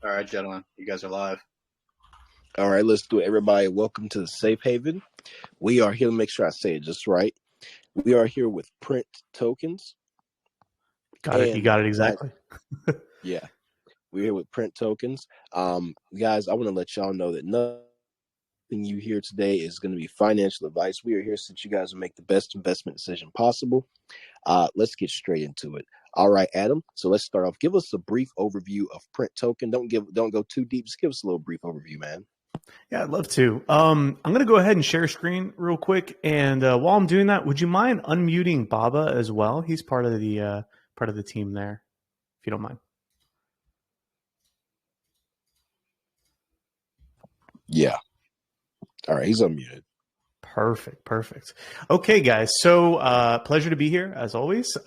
All right, gentlemen, you guys are live. All right, let's do it. Everybody, welcome to the Safe Haven. We are here to make sure I say it just right. We are here with Print Tokens. Got it. You got it exactly. Yeah, we're here with Print Tokens. Guys, I want to let y'all know that nothing you hear today is going to be financial advice. We are here so that you guys will make the best investment decision possible. Let's get straight into it. All right, Adam. So let's start off. Give us a brief overview of Print Token. Don't go too deep. Just give us a little brief overview, man. Yeah, I'd love to. I'm going to go ahead and share screen real quick. And while I'm doing that, would you mind unmuting Baba as well? He's part of the team there, if you don't mind. Yeah. All right, he's unmuted. Perfect. Okay, guys. So pleasure to be here as always.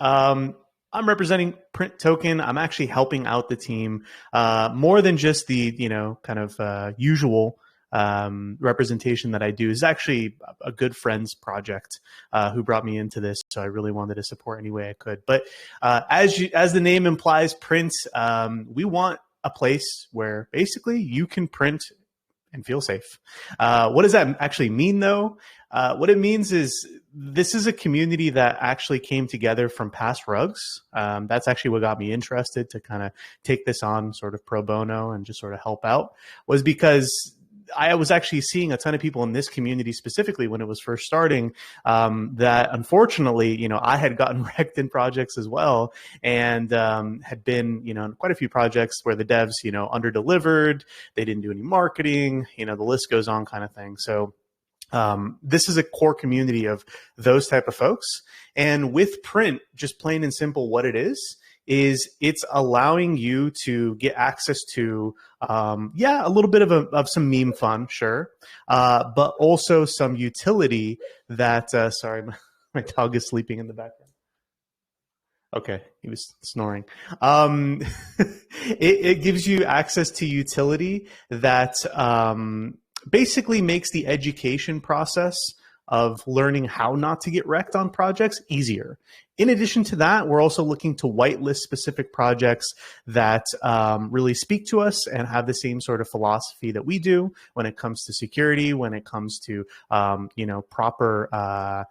I'm representing Print Token. I'm actually helping out the team more than just the usual representation that I do. Is actually a good friend's project who brought me into this, so I really wanted to support any way I could. But as the name implies, Print, we want a place where basically you can print and feel safe. What does that actually mean, though? What it means is this is a community that actually came together from Pass Rugs. That's actually what got me interested to kind of take this on sort of pro bono and just sort of help out, was because I was actually seeing a ton of people in this community specifically when it was first starting that unfortunately, I had gotten wrecked in projects as well, and had been, in quite a few projects where the devs, under-delivered, they didn't do any marketing, the list goes on kind of thing. So this is a core community of those type of folks. And with Print, just plain and simple, what it is it's allowing you to get access to, a little bit of some meme fun, sure, but also some utility that, sorry, my dog is sleeping in the background. Okay, he was snoring. It gives you access to utility that basically makes the education process of learning how not to get wrecked on projects easier. In addition to that, we're also looking to whitelist specific projects that really speak to us and have the same sort of philosophy that we do when it comes to security, when it comes to proper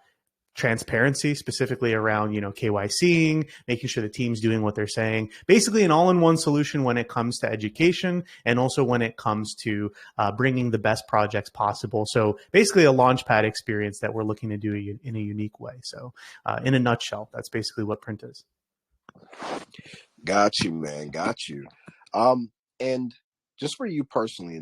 transparency, specifically around, KYCing, making sure the team's doing what they're saying. Basically an all-in-one solution when it comes to education and also when it comes to bringing the best projects possible. So basically a launchpad experience that we're looking to do in a unique way. So in a nutshell, that's basically what Print is. Got you, man. Got you. And just for you personally,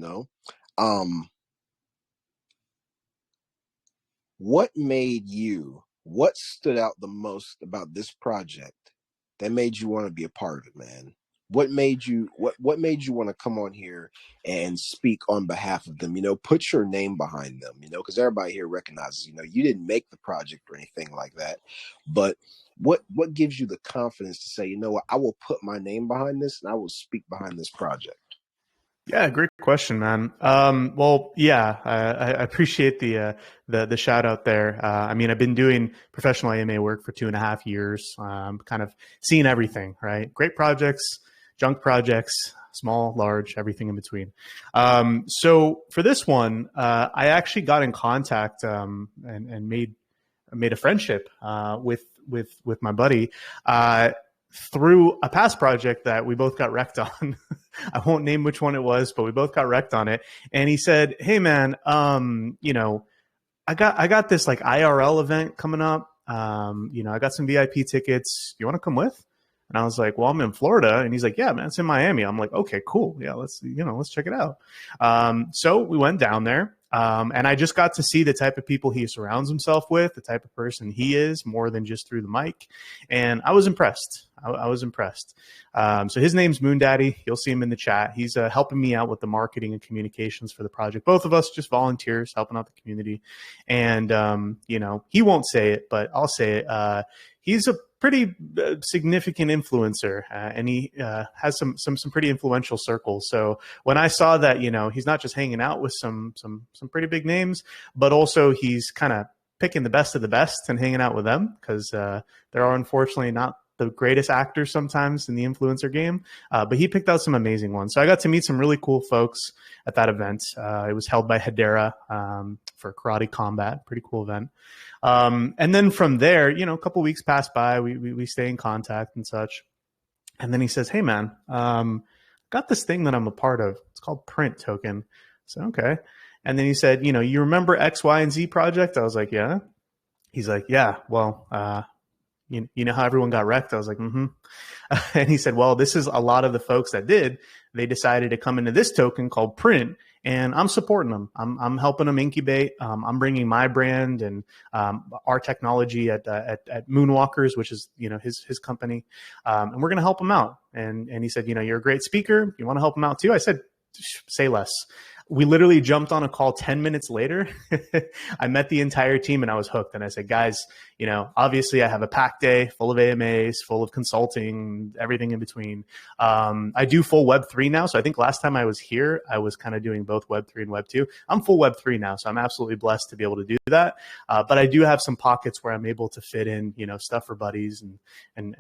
what stood out the most about this project that made you want to be a part of it, man? What made you want to come on here and speak on behalf of them? Put your name behind them, because everybody here recognizes, you didn't make the project or anything like that. But what gives you the confidence to say, I will put my name behind this and I will speak behind this project? Yeah, great question, man. I appreciate the shout out there. I've been doing professional AMA work for 2.5 years, kind of seeing everything, right? Great projects, junk projects, small, large, everything in between. So for this one, I actually got in contact and made a friendship with my buddy through a past project that we both got wrecked on. I won't name which one it was, but we both got wrecked on it. And he said, "Hey man, I got this like IRL event coming up. I got some VIP tickets. You want to come with?" And I was like, "Well, I'm in Florida." And he's like, "Yeah, man, it's in Miami." I'm like, "Okay, cool. Yeah, let's check it out." So we went down there. And I just got to see the type of people he surrounds himself with, the type of person he is, more than just through the mic. And I was impressed. I was impressed. So his name's Moon Daddy. You'll see him in the chat. He's helping me out with the marketing and communications for the project. Both of us just volunteers helping out the community. And, he won't say it, but I'll say it. He's a pretty significant influencer, and he has some pretty influential circles. So when I saw that, he's not just hanging out with some pretty big names, but also he's kind of picking the best of the best and hanging out with them, because there are unfortunately not the greatest actors sometimes in the influencer game, but he picked out some amazing ones. So I got to meet some really cool folks at that event. It was held by Hedera for Karate Combat, pretty cool event. And then from there, a couple weeks passed by. We stay in contact and such. And then he says, "Hey man, got this thing that I'm a part of. It's called Print Token." So okay. And then he said, "You remember X, Y, and Z project?" I was like, "Yeah." He's like, "Yeah, well, you know how everyone got wrecked?" I was like, "Mm-hmm." And he said, "Well, this is a lot of the folks that did. They decided to come into this token called Print, and I'm supporting them. I'm helping them incubate. I'm bringing my brand and our technology at Moonwalkers, which is his company, and we're going to help them out." And he said, "You're a great speaker. You want to help them out too?" I said, "Say less." We literally jumped on a call 10 minutes later. I met the entire team and I was hooked. And I said, "Guys, obviously I have a pack day full of AMAs, full of consulting, everything in between. I do full Web3 now. So I think last time I was here, I was kind of doing both Web3 and Web2. I'm full Web3 now. So I'm absolutely blessed to be able to do that. But I do have some pockets where I'm able to fit in, stuff for buddies and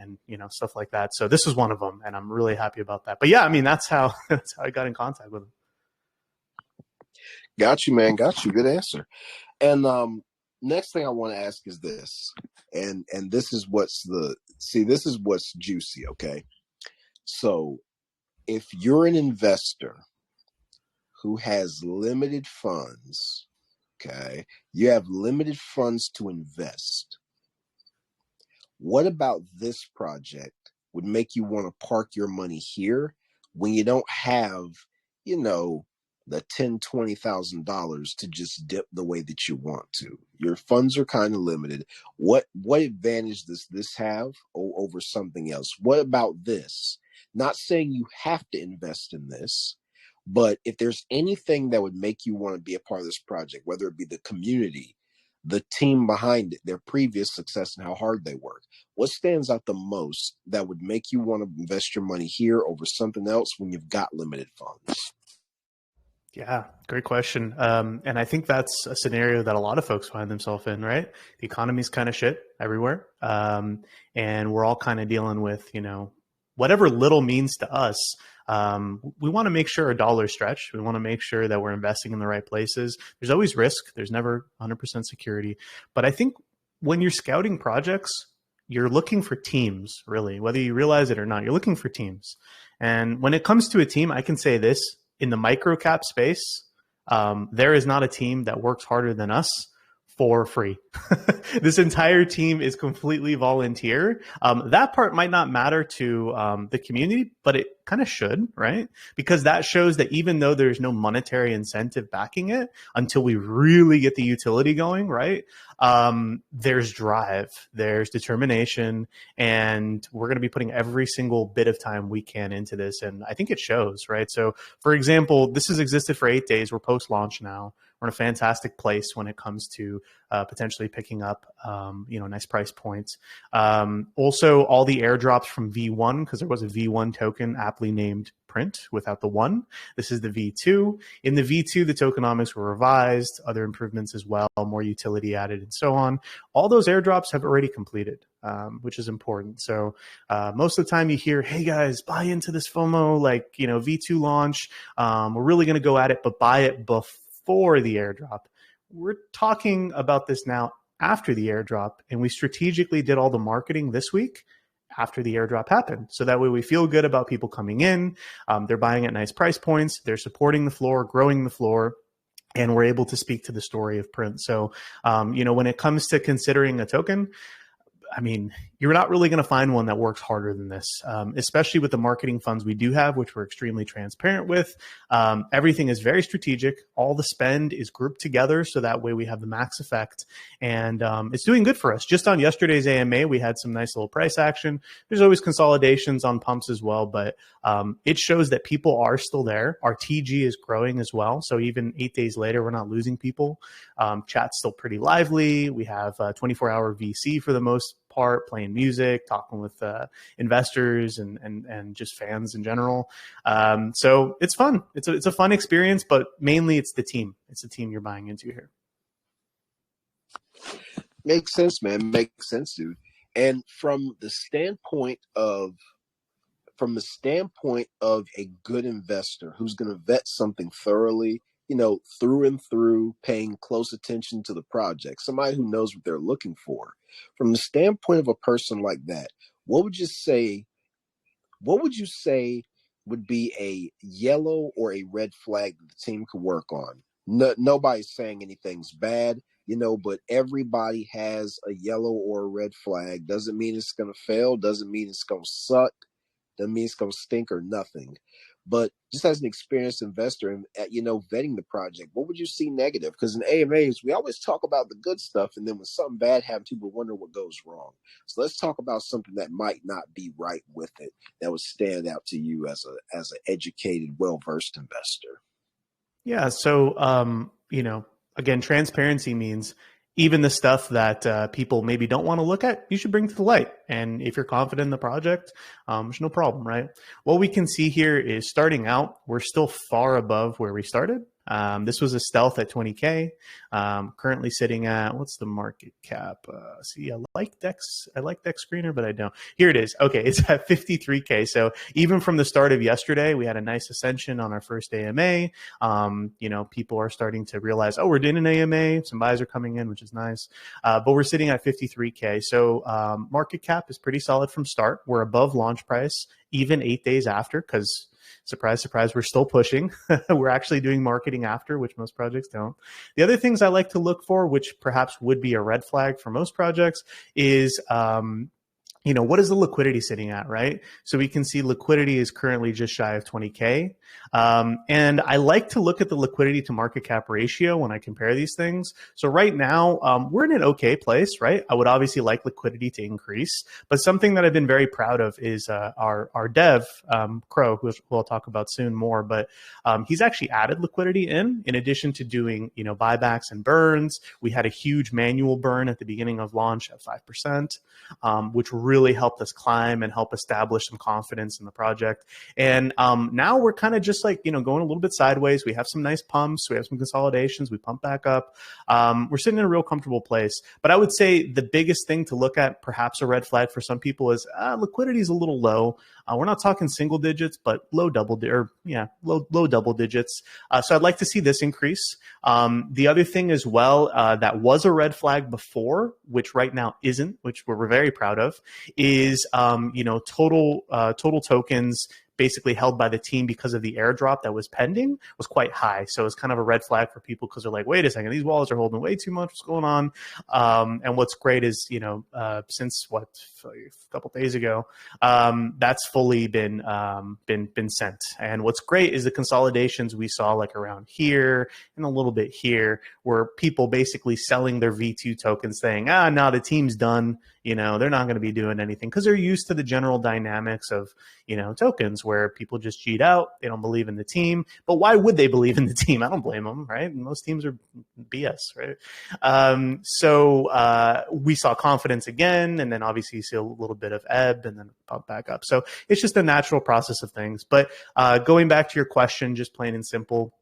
stuff like that. So this is one of them. And I'm really happy about that. But yeah, I mean, that's how I got in contact with him. Got you, man. Got you. Good answer. And next thing I want to ask is this, and this is what's juicy. Okay, so if you're an investor who has limited funds, okay, you have limited funds to invest. What about this project would make you want to park your money here when you don't have, the $10,000-$20,000 to just dip the way that you want to? Your funds are kind of limited. What advantage does this have over something else? What about this? Not saying you have to invest in this, but if there's anything that would make you want to be a part of this project, whether it be the community, the team behind it, their previous success and how hard they work, what stands out the most that would make you want to invest your money here over something else when you've got limited funds? Yeah, great question. And I think that's a scenario that a lot of folks find themselves in, right? The economy's kind of shit everywhere. And we're all kind of dealing with, whatever little means to us. We want to make sure our dollar's stretched. We want to make sure that we're investing in the right places. There's always risk. There's never 100% security. But I think when you're scouting projects, you're looking for teams, really, whether you realize it or not. You're looking for teams. And when it comes to a team, I can say this. In the microcap space, there is not a team that works harder than us for free. This entire team is completely volunteer. That part might not matter to the community, but it kind of should, right? Because that shows that even though there's no monetary incentive backing it until we really get the utility going, right? There's drive, there's determination, and we're going to be putting every single bit of time we can into this. And I think it shows, right? So for example, this has existed for 8 days. We're post-launch now. We're in a fantastic place when it comes to potentially picking up, nice price points. Also, all the airdrops from V1, because there was a V1 token aptly named Print without the one. This is the V2. In the V2, the tokenomics were revised, other improvements as well, more utility added, and so on. All those airdrops have already completed, which is important. So most of the time you hear, "Hey guys, buy into this FOMO, V2 launch. We're really going to go at it, but buy it before the airdrop." We're talking about this now after the airdrop, and we strategically did all the marketing this week after the airdrop happened. So that way we feel good about people coming in. They're buying at nice price points. They're supporting the floor, growing the floor, and we're able to speak to the story of Print. So, when it comes to considering a token, I mean, you're not really going to find one that works harder than this, especially with the marketing funds we do have, which we're extremely transparent with. Everything is very strategic. All the spend is grouped together, so that way we have the max effect. And it's doing good for us. Just on yesterday's AMA, we had some nice little price action. There's always consolidations on pumps as well, but it shows that people are still there. Our TG is growing as well. So even 8 days later, we're not losing people. Chat's still pretty lively. We have 24-hour VC for the most part, playing music, talking with investors and just fans in general. So it's fun. It's a fun experience, but mainly it's the team. It's the team you're buying into here. Makes sense, man. Makes sense, dude. And from the standpoint of a good investor who's going to vet something thoroughly, through and through, paying close attention to the project, somebody who knows what they're looking for. From the standpoint of a person like that, what would you say? What would you say would be a yellow or a red flag that the team could work on? No, nobody's saying anything's bad, but everybody has a yellow or a red flag. Doesn't mean it's going to fail. Doesn't mean it's going to suck. Doesn't mean it's going to stink or nothing. But just as an experienced investor and, vetting the project, what would you see negative? Because in AMAs, we always talk about the good stuff. And then when something bad happens, people wonder what goes wrong. So let's talk about something that might not be right with it that would stand out to you as an educated, well-versed investor. Yeah. So, again, transparency means even the stuff that people maybe don't want to look at, you should bring to the light. And if you're confident in the project, there's no problem, right? What we can see here is starting out, we're still far above where we started. This was a stealth at 20K. Currently sitting at, what's the market cap? I like Dex Screener, but I don't. Here it is. Okay, it's at 53K. So even from the start of yesterday, we had a nice ascension on our first AMA. People are starting to realize, oh, we're doing an AMA. Some buys are coming in, which is nice. But we're sitting at 53K. So market cap is pretty solid from start. We're above launch price, even 8 days after, because surprise, surprise, we're still pushing. We're actually doing marketing after, which most projects don't. The other things I like to look for, which perhaps would be a red flag for most projects, is what is the liquidity sitting at, right? So we can see liquidity is currently just shy of 20K. And I like to look at the liquidity to market cap ratio when I compare these things. So right now, we're in an okay place, right? I would obviously like liquidity to increase, but something that I've been very proud of is our dev, Crow, who we'll talk about soon more, but he's actually added liquidity in addition to doing, buybacks and burns. We had a huge manual burn at the beginning of launch at 5%, which really helped us climb and help establish some confidence in the project. And now we're kind of just like, going a little bit sideways. We have some nice pumps. We have some consolidations. We pump back up. We're sitting in a real comfortable place. But I would say the biggest thing to look at, perhaps a red flag for some people, is liquidity is a little low. We're not talking single digits, but low double digits. So I'd like to see this increase. The other thing as well, that was a red flag before, which right now isn't, which we're very proud of, is total tokens basically held by the team because of the airdrop that was pending was quite high. So it's kind of a red flag for people because they're like, wait a second, these wallets are holding way too much. What's going on? And what's great is, since a couple of days ago, that's fully been sent. And what's great is the consolidations we saw like around here and a little bit here, where people basically selling their V2 tokens saying, no, the team's done. They're not going to be doing anything because they're used to the general dynamics of, tokens where people just cheat out. They don't believe in the team. But why would they believe in the team? I don't blame them, right? Most teams are BS, right? So we saw confidence again, and then obviously you see a little bit of ebb and then pump back up. So it's just a natural process of things. But going back to your question, just plain and simple,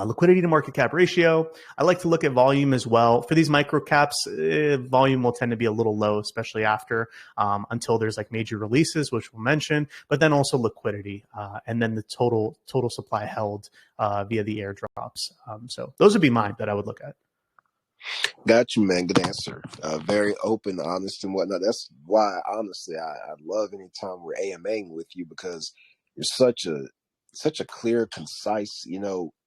liquidity to market cap ratio. I like to look at volume as well. For these micro caps, volume will tend to be a little low, especially after until there's like major releases, which we'll mention, but then also liquidity and then the total supply held via the airdrops. So those would be mine that I would look at. Got you, man. Good answer. Very open, honest, and whatnot. That's why, honestly, I love any time we're AMAing with you, because you're such a clear, concise,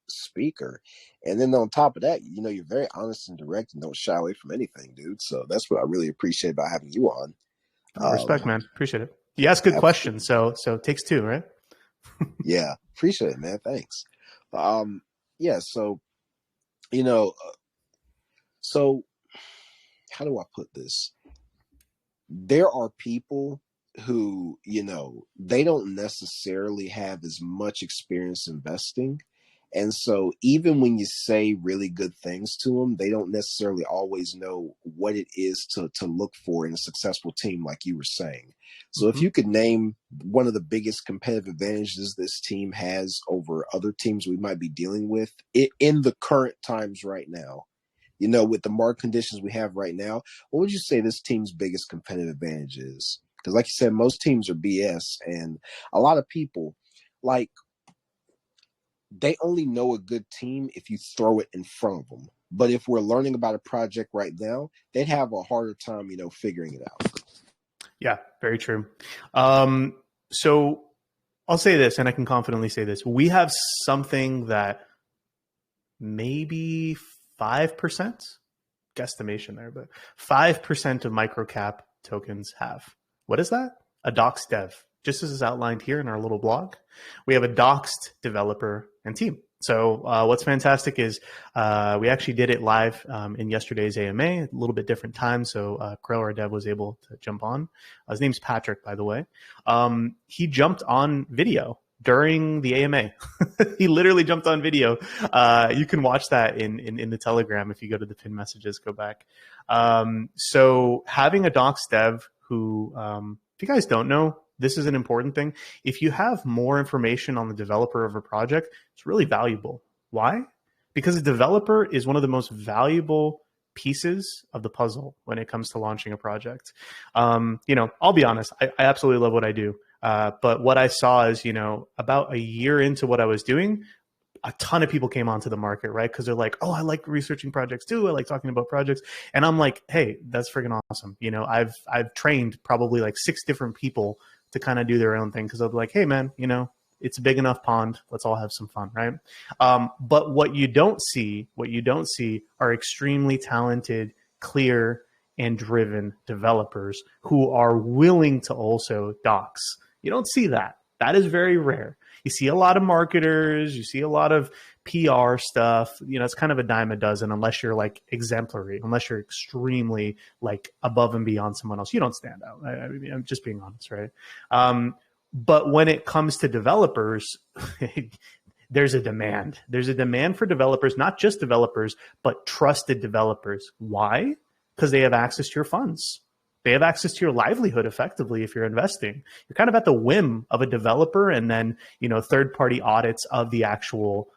speaker. And then on top of that, you're very honest and direct and don't shy away from anything, dude. So that's what I really appreciate about having you on. Respect, man. Appreciate it. You ask good questions, so it takes two, right? Yeah, appreciate it, man. Thanks. Yeah, so so how do I put this? There are people who, they don't necessarily have as much experience investing. And so even when you say really good things to them, they don't necessarily always know what it is to look for in a successful team, like you were saying. So if you could name one of the biggest competitive advantages this team has over other teams we might be dealing with in the current times right now, You know, with the market conditions we have right now, what would you say this team's biggest competitive advantage is? Because, like you said, most teams are BS, and a lot of people, like, they only know a good team if you throw it in front of them. But if we're learning about a project right now, they'd have a harder time, you know, figuring it out. Yeah, very true. So I'll say this, and I can confidently say this. We have something that maybe 5%, guesstimation there, but 5% of microcap tokens have. What is that? A doxed dev. Just as is outlined here in our little blog, we have a doxed developer and team. So what's fantastic is we actually did it live in yesterday's AMA, a little bit different time. So Krell, our dev, was able to jump on. His name's Patrick, by the way. He jumped on video during the AMA. He literally jumped on video. You can watch that in the Telegram if you go to the pin messages, go back. So having a docs dev who, if you guys don't know, this is an important thing. If you have more information on the developer of a project, it's really valuable. Why? Because a developer is one of the most valuable pieces of the puzzle when it comes to launching a project. You know, I'll be honest, I absolutely love what I do. But what I saw is, you know, about a year into what I was doing, a ton of people came onto the market, right? Because they're like, oh, I like researching projects too. I like talking about projects. And I'm like, hey, that's freaking awesome. You know, I've trained probably like 6 different people to kind of do their own thing, because I'll be like, hey, man, you know, it's a big enough pond. Let's all have some fun, right? But what you don't see are extremely talented, clear, and driven developers who are willing to also docs. You don't see that. That is very rare. You see a lot of marketers, you see a lot of PR stuff. You know, it's kind of a dime a dozen unless you're like exemplary, unless you're extremely like above and beyond someone else. You don't stand out. I'm just being honest, right? But when it comes to developers, there's a demand. There's a demand for developers, not just developers, but trusted developers. Why? Because they have access to your funds. They have access to your livelihood effectively if you're investing. You're kind of at the whim of a developer and then, you know, third-party audits of the actual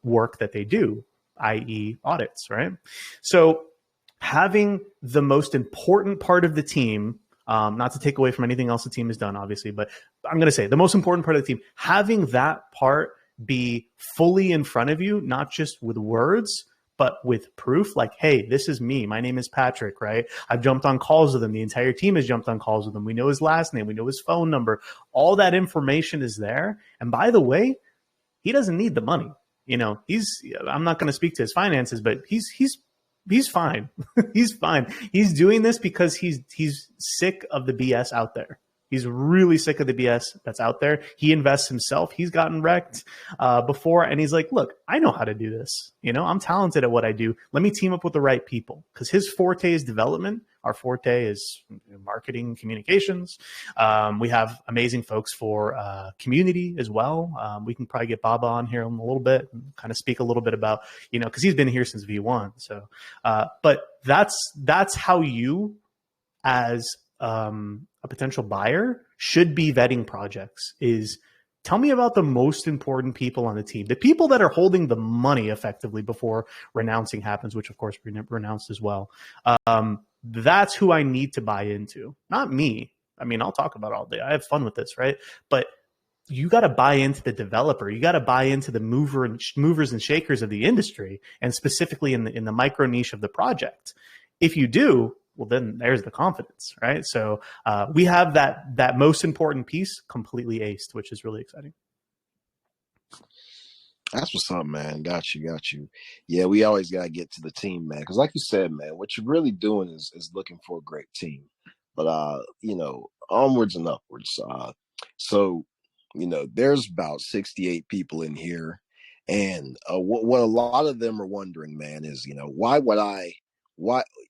work that they do, i.e. audits, right? So having the most important part of the team, not to take away from anything else the team has done, obviously, but I'm going to say the most important part of the team, having that part be fully in front of you, not just with words, but with proof, like, hey, this is me. My name is Patrick, right? I've jumped on calls with him. The entire team has jumped on calls with him. We know his last name. We know his phone number. All that information is there. And by the way, he doesn't need the money. You know, I'm not going to speak to his finances, but he's fine. He's fine. He's doing this because he's sick of the BS out there. He's really sick of the BS that's out there. He invests himself. He's gotten wrecked before, and he's like, look, I know how to do this. You know, I'm talented at what I do. Let me team up with the right people, because his forte is development. Our forte is marketing, communications. We have amazing folks for community as well. We can probably get Baba on here in a little bit and kind of speak a little bit about, you know, because he's been here since V1. So, but that's how you, as a potential buyer, should be vetting projects. Is tell me about the most important people on the team, the people that are holding the money effectively before renouncing happens, which of course we renounced as well. That's who I need to buy into, not me. I mean, I'll talk about it all day. I have fun with this, right? But you got to buy into the developer. You got to buy into the movers and shakers of the industry, and specifically in the micro niche of the project. If you do, well, then there's the confidence, right? So we have that most important piece completely aced, which is really exciting. That's what's up, man. Got you. Yeah, we always gotta get to the team, man. Because, like you said, man, what you're really doing is looking for a great team. But you know, onwards and upwards. So, you know, there's about 68 people in here, and what a lot of them are wondering, man, is, you know, why,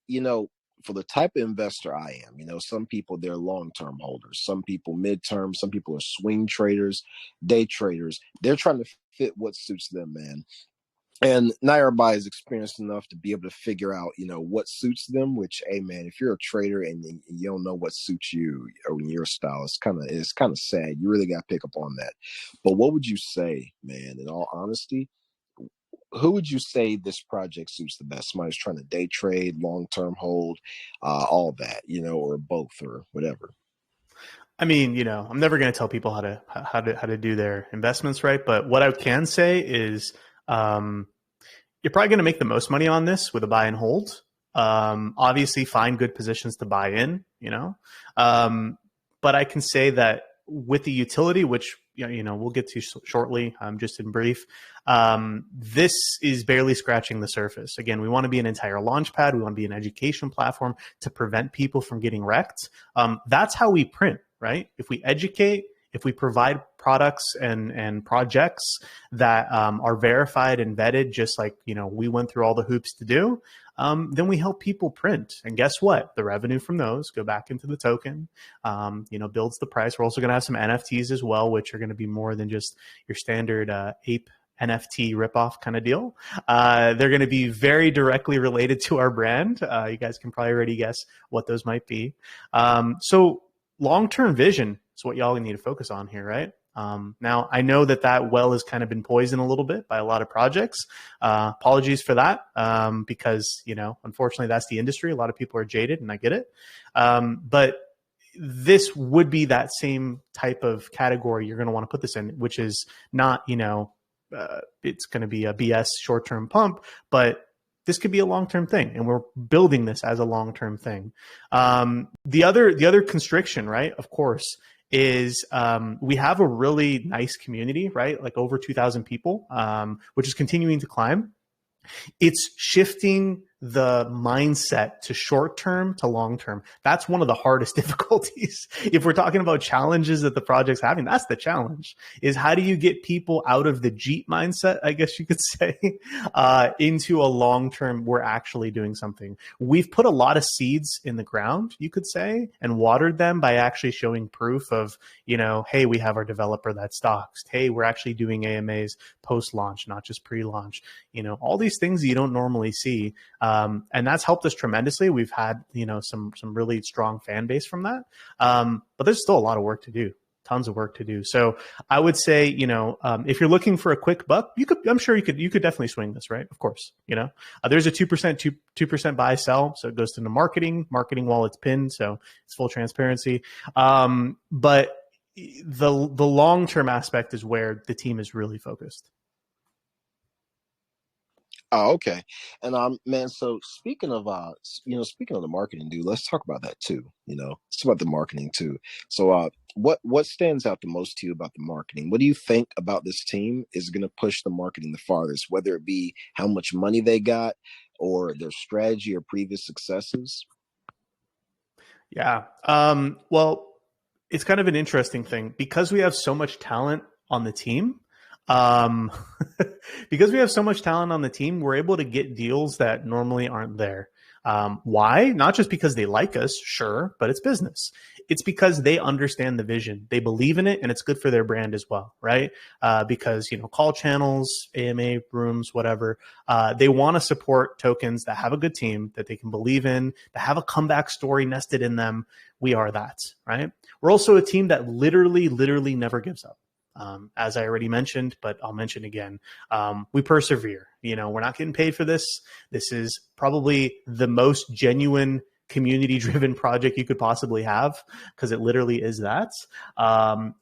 you know, for the type of investor I am, you know, some people, they're long-term holders, some people mid-term, some people are swing traders, day traders. They're trying to fit what suits them, man. And not everybody is experienced enough to be able to figure out, you know, what suits them. Which, hey, man, if you're a trader and you don't know what suits you or your style, it's kind of sad. You really got to pick up on that. But what would you say, man? In all honesty, who would you say this project suits the best? Somebody's trying to day trade, long term hold, all that, or both or whatever. I mean, I'm never going to tell people how to do their investments, right? But what I can say is, you're probably going to make the most money on this with a buy and hold. Obviously, find good positions to buy in, but I can say that with the utility, which we'll get to shortly, just in brief, this is barely scratching the surface. Again, we want to be an entire launch pad. We want to be an education platform to prevent people from getting wrecked. That's how we print, right? If we educate, if we provide products and projects that are verified and vetted, just like we went through all the hoops to do, then we help people print. And guess what? The revenue from those go back into the token, builds the price. We're also going to have some NFTs as well, which are going to be more than just your standard ape NFT ripoff kind of deal. They're going to be very directly related to our brand. You guys can probably already guess what those might be. So long-term vision is what y'all need to focus on here, right? Now, I know that well has kind of been poisoned a little bit by a lot of projects. Apologies for that, because, unfortunately, that's the industry. A lot of people are jaded, and I get it. But this would be that same type of category you're going to want to put this in, which is not, it's going to be a BS short-term pump, but this could be a long-term thing, and we're building this as a long-term thing. The other constriction, right, of course, is we have a really nice community, right? Like over 2,000 people, which is continuing to climb. It's shifting the mindset to short term to long term. That's one of the hardest difficulties. If we're talking about challenges that the project's having, that's the challenge, is how do you get people out of the Jeet mindset, I guess you could say, into a long term, we're actually doing something. We've put a lot of seeds in the ground, you could say, and watered them by actually showing proof of, hey, we have our developer that's doxed. Hey, we're actually doing AMAs post-launch, not just pre-launch. All these things you don't normally see. And that's helped us tremendously. We've had, some really strong fan base from that. But there's still a lot of work to do, tons of work to do. So I would say, if you're looking for a quick buck, I'm sure you could definitely swing this, right? Of course, there's a 2% buy sell. So it goes into marketing while it's pinned. So it's full transparency. But the long-term aspect is where the team is really focused. Oh, okay. And man, so speaking of the marketing, dude, let's talk about that too. It's about the marketing too. So what stands out the most to you about the marketing? What do you think about this team is going to push the marketing the farthest, whether it be how much money they got or their strategy or previous successes? Yeah. Well, it's kind of an interesting thing because we have so much talent on the team. Because we have so much talent on the team, we're able to get deals that normally aren't there. Why? Not just because they like us, sure, but it's business. It's because they understand the vision. They believe in it, and it's good for their brand as well, right? Because, call channels, AMA rooms, whatever, they want to support tokens that have a good team, that they can believe in, that have a comeback story nested in them. We are that, right? We're also a team that literally never gives up. As I already mentioned, but I'll mention again, we persevere. We're not getting paid for this. This is probably the most genuine community-driven project you could possibly have, because it literally is that.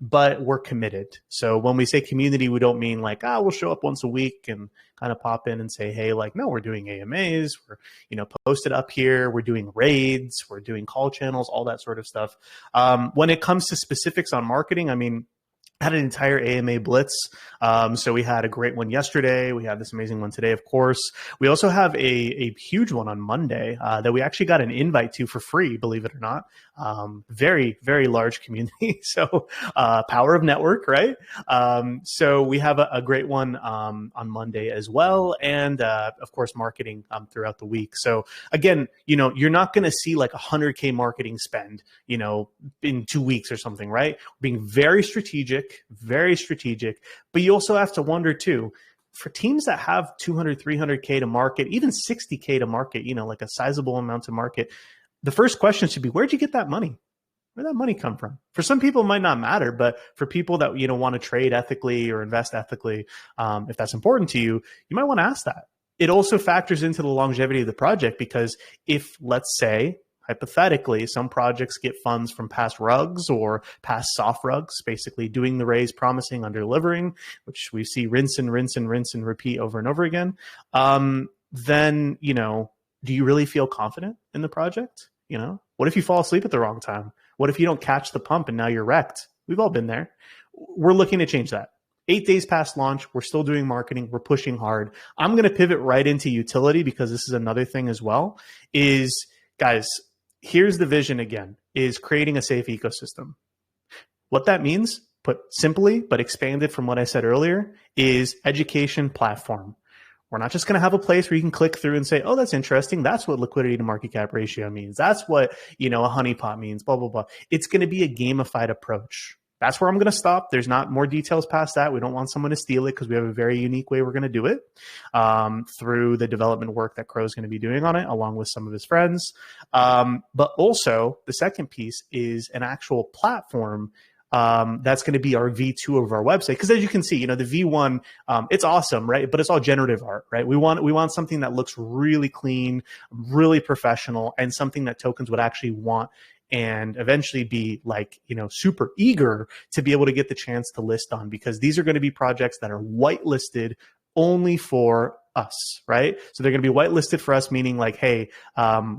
But we're committed. So when we say community, we don't mean like, we'll show up once a week and kind of pop in and say, hey, like, no, we're doing AMAs, we're, posted up here, we're doing raids, we're doing call channels, all that sort of stuff. When it comes to specifics on marketing, I mean, had an entire AMA blitz. So we had a great one yesterday. We have this amazing one today, of course. We also have a huge one on Monday that we actually got an invite to for free, believe it or not. Very, very large community. So power of network, right? So we have a great one on Monday as well. And of course, marketing throughout the week. So again, you're not going to see like 100K marketing spend, in 2 weeks or something, right? Being very strategic, but you also have to wonder too, for teams that have 200, 300K to market, even 60K to market, like a sizable amount to market, the first question should be, where'd you get that money? Where'd that money come from? For some people, it might not matter, but for people that want to trade ethically or invest ethically, if that's important to you, you might want to ask that. It also factors into the longevity of the project because if, let's say, hypothetically, some projects get funds from past rugs or past soft rugs, basically doing the raise, promising, under delivering, which we see rinse and rinse and rinse and repeat over and over again. Then, do you really feel confident in the project? What if you fall asleep at the wrong time? What if you don't catch the pump and now you're wrecked? We've all been there. We're looking to change that. 8 days past launch, we're still doing marketing. We're pushing hard. I'm going to pivot right into utility because this is another thing as well. Is, guys, here's the vision again, is creating a safe ecosystem. What that means, put simply, but expanded from what I said earlier, is education platform. We're not just going to have a place where you can click through and say, oh, that's interesting. That's what liquidity to market cap ratio means. That's what, a honeypot means, blah, blah, blah. It's going to be a gamified approach. That's where I'm going to stop. There's not more details past that. We don't want someone to steal it because we have a very unique way we're going to do it through the development work that Crow's going to be doing on it, along with some of his friends. But also, the second piece is an actual platform that's going to be our V2 of our website. Because as you can see, the V1, it's awesome, right? But it's all generative art, right? We want something that looks really clean, really professional, and something that tokens would actually want and eventually be super eager to be able to get the chance to list on, because these are going to be projects that are whitelisted only for us, right? So they're going to be whitelisted for us, meaning hey,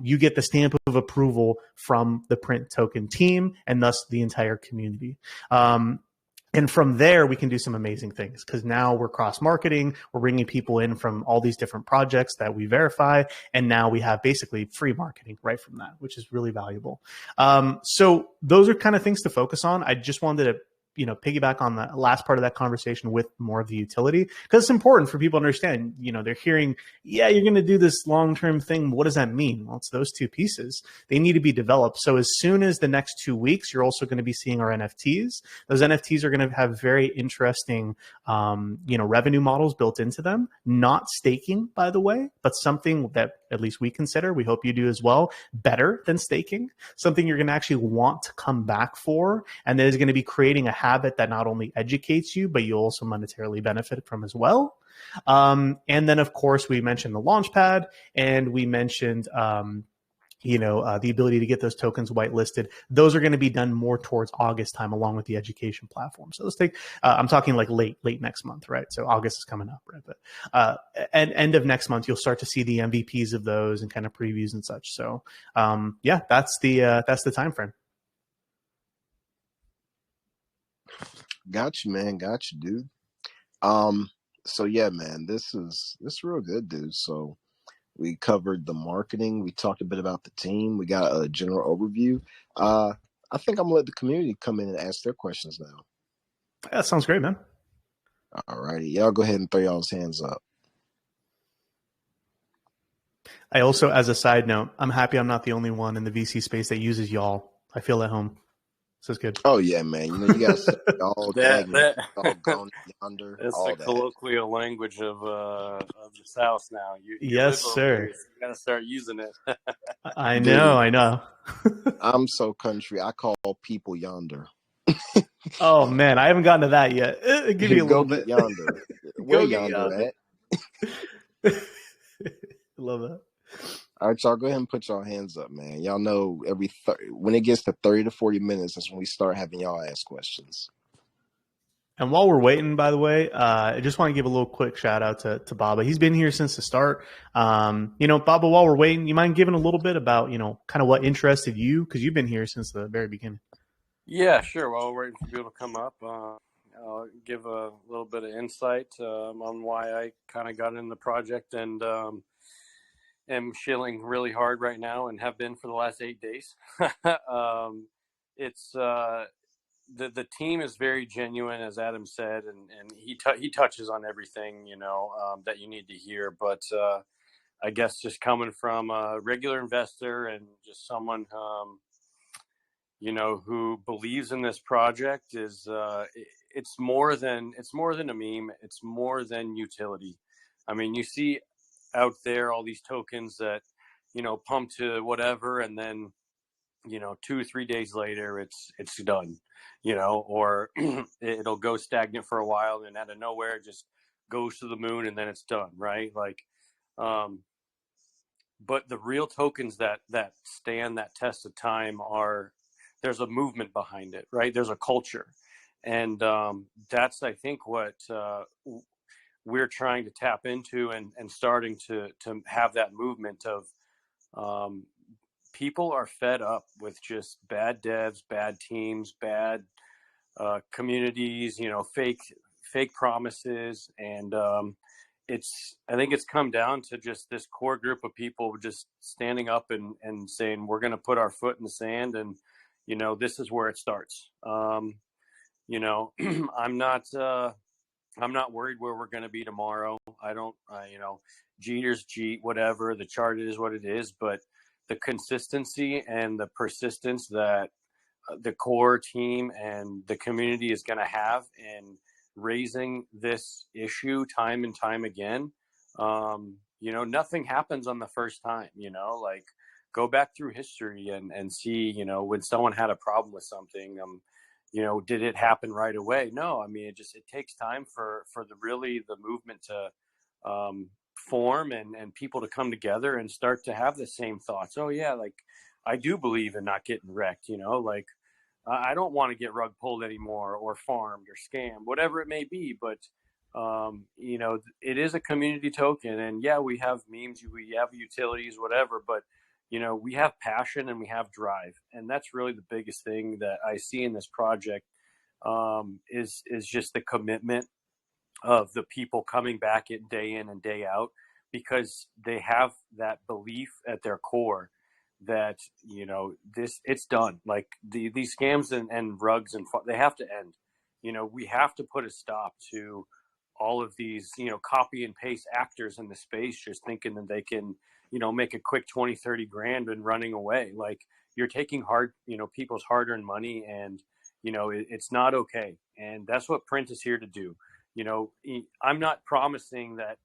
you get the stamp of approval from the Print Token team and thus the entire community. And from there, we can do some amazing things because now we're cross-marketing. We're bringing people in from all these different projects that we verify. And now we have basically free marketing right from that, which is really valuable. So those are kind of things to focus on. I just wanted to piggyback on the last part of that conversation with more of the utility, because it's important for people to understand, they're hearing, yeah, you're going to do this long-term thing. What does that mean? Well, it's those two pieces. They need to be developed. So as soon as the next 2 weeks, you're also going to be seeing our NFTs. Those NFTs are going to have very interesting, revenue models built into them, not staking, by the way, but something that at least we consider, we hope you do as well, better than staking, something you're going to actually want to come back for. And that is going to be creating a habit that not only educates you, but you also monetarily benefit from as well. And then, of course, we mentioned the Launchpad, and we mentioned the ability to get those tokens whitelisted. Those are going to be done more towards August time, along with the education platform. So let's take, I'm talking late next month, right? So August is coming up, right? But end of next month, you'll start to see the MVPs of those and kind of previews and such. So that's the time frame. Got you, man. Got you, dude. So yeah, man, this is real good, dude. So we covered the marketing. We talked a bit about the team. We got a general overview. I think I'm gonna let the community come in and ask their questions now. That sounds great, man. All righty, y'all go ahead and throw y'all's hands up. I also, as a side note, I'm happy I'm not the only one in the VC space that uses y'all. I feel at home. This is good. Oh yeah, man. You got y'all, all gone yonder. That's all the that. colloquial language of the South now. Yes, sir. You gotta start using it. I know. I'm so country. I call people yonder. Oh man, I haven't gotten to that yet. Give me a little bit. Yonder. Where yonder at? Love that. All right, y'all go ahead and put y'all hands up, man. Y'all know when it gets to 30 to 40 minutes, that's when we start having y'all ask questions. And while we're waiting, by the way, I just want to give a little quick shout out to Baba. He's been here since the start. Baba, while we're waiting, you mind giving a little bit about, kind of what interested you? Because you've been here since the very beginning. Yeah, sure. While we're waiting for people to come up, I'll give a little bit of insight on why I kind of got in the project and am shilling really hard right now and have been for the last 8 days. It's the team is very genuine, as Adam said, and he touches on everything that you need to hear. But I guess just coming from a regular investor and just someone who believes in this project is it's more than a meme. It's more than utility. I mean, you see out there all these tokens that pump to whatever, and then 2 or 3 days later, it's done, or it'll go stagnant for a while and out of nowhere it just goes to the moon and then it's done, right? Like, but the real tokens that stand that test of time there's a movement behind it, right? There's a culture, and that's, I think, what we're trying to tap into and starting to have that movement of people are fed up with just bad devs, bad teams, bad communities, fake promises. And I think it's come down to just this core group of people just standing up and saying, we're going to put our foot in the sand, and, this is where it starts. I'm not worried where we're going to be tomorrow. I don't, Jeter's Jeet, whatever, the chart is what it is, but the consistency and the persistence that the core team and the community is going to have in raising this issue time and time again. Nothing happens on the first time, like go back through history and see, when someone had a problem with something, did it happen right away? No, I mean, it takes time for the movement to form and people to come together and start to have the same thoughts. Oh yeah, like I do believe in not getting wrecked, like I don't want to get rug pulled anymore or farmed or scammed, whatever it may be. But it is a community token, and yeah, we have memes, we have utilities, whatever, but we have passion and we have drive, and that's really the biggest thing that I see in this project. Is just the commitment of the people coming back day in and day out, because they have that belief at their core that it's done. Like these scams and rugs they have to end. We have to put a stop to all of these copy and paste actors in the space just thinking that they can make a quick 20-30 grand and running away. Like, you're taking people's hard-earned money, and it's not okay. And that's what Print is here to do. I'm not promising that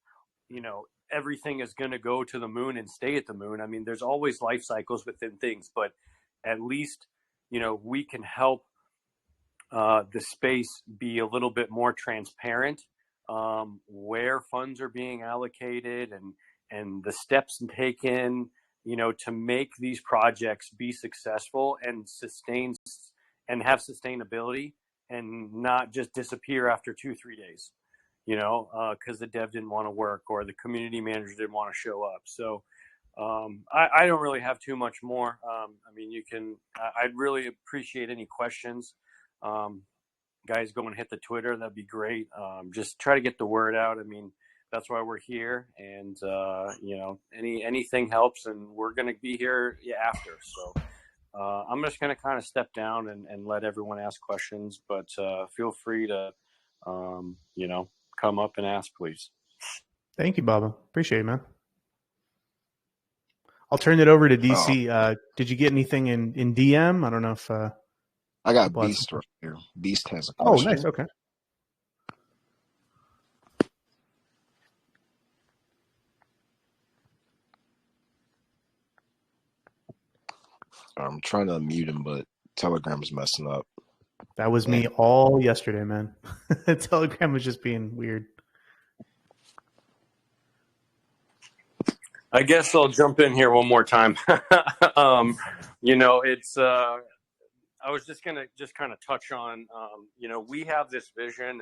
everything is going to go to the moon and stay at the moon. I mean, there's always life cycles within things, but at least we can help the space be a little bit more transparent, where funds are being allocated and the steps taken, to make these projects be successful and sustained and have sustainability, and not just disappear after 2-3 days, because the dev didn't want to work or the community manager didn't want to show up. So I don't really have too much more. I mean, I'd really appreciate any questions. Guys, go and hit the Twitter. That'd be great. Just try to get the word out. I mean, that's why we're here, and anything helps, and we're going to be here after. So I'm just going to kind of step down and let everyone ask questions, but feel free to come up and ask, please. Thank you, Baba. Appreciate it, man. I'll turn it over to DC. Did you get anything in DM? I don't know if I got Beast right here. Beast has a question. Oh, nice. Okay. I'm trying to unmute him, but Telegram is messing up. That was me all yesterday, man. Telegram was just being weird. I guess I'll jump in here one more time. It's I was just gonna kind of touch on, we have this vision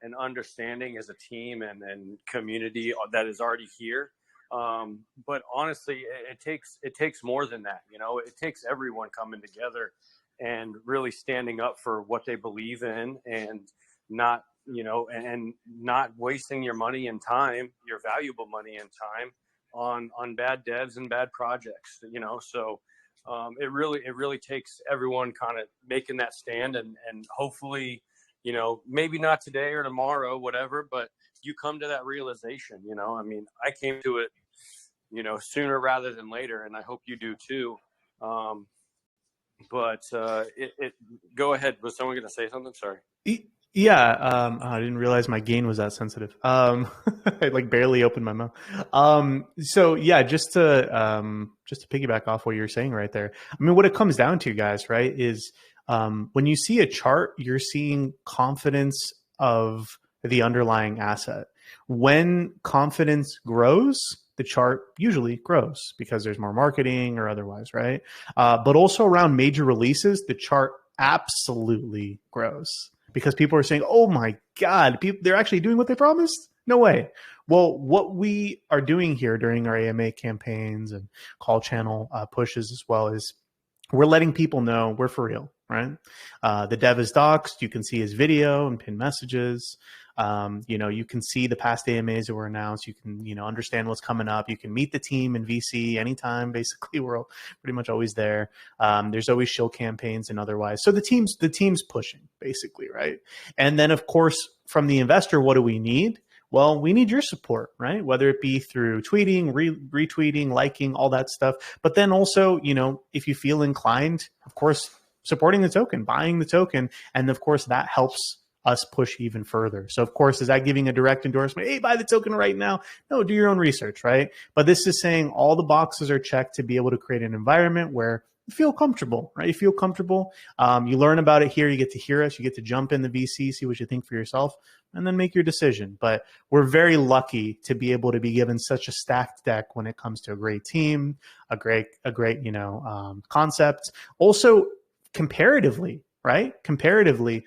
and understanding as a team and community that is already here. But honestly, it takes more than that. It takes everyone coming together and really standing up for what they believe in, and not, and not wasting your money and time, your valuable money and time on bad devs and bad projects, so it really takes everyone kind of making that stand, and hopefully, maybe not today or tomorrow, whatever, but you come to that realization. I mean, I came to it, sooner rather than later, and I hope you do too. But go ahead. Was someone going to say something? Sorry. Yeah, I didn't realize my gain was that sensitive. I like barely opened my mouth. So yeah, just to piggyback off what you're saying right there. I mean, what it comes down to, guys, right, is when you see a chart, you're seeing confidence of the underlying asset. When confidence grows, the chart usually grows because there's more marketing or otherwise, right? But also around major releases, the chart absolutely grows because people are saying, "Oh my God, they're actually doing what they promised." No way. Well, what we are doing here during our AMA campaigns and call channel pushes as well is we're letting people know we're for real, right? The dev is doxed. You can see his video and pin messages. You can see the past AMAs that were announced. You can, understand what's coming up. You can meet the team in VC anytime. Basically, we're pretty much always there. There's always shill campaigns and otherwise. So the team's pushing basically, right? And then of course, from the investor, what do we need? Well, we need your support, right? Whether it be through tweeting, retweeting, liking, all that stuff. But then also, if you feel inclined, of course, supporting the token, buying the token. And of course, that helps us push even further. So of course, is that giving a direct endorsement? Hey, buy the token right now. No, do your own research, right? But this is saying all the boxes are checked to be able to create an environment where you feel comfortable, right? You feel comfortable. You learn about it here. You get to hear us. You get to jump in the VC, see what you think for yourself, and then make your decision. But we're very lucky to be able to be given such a stacked deck when it comes to a great team, a great concept. Also, comparatively, right? Comparatively,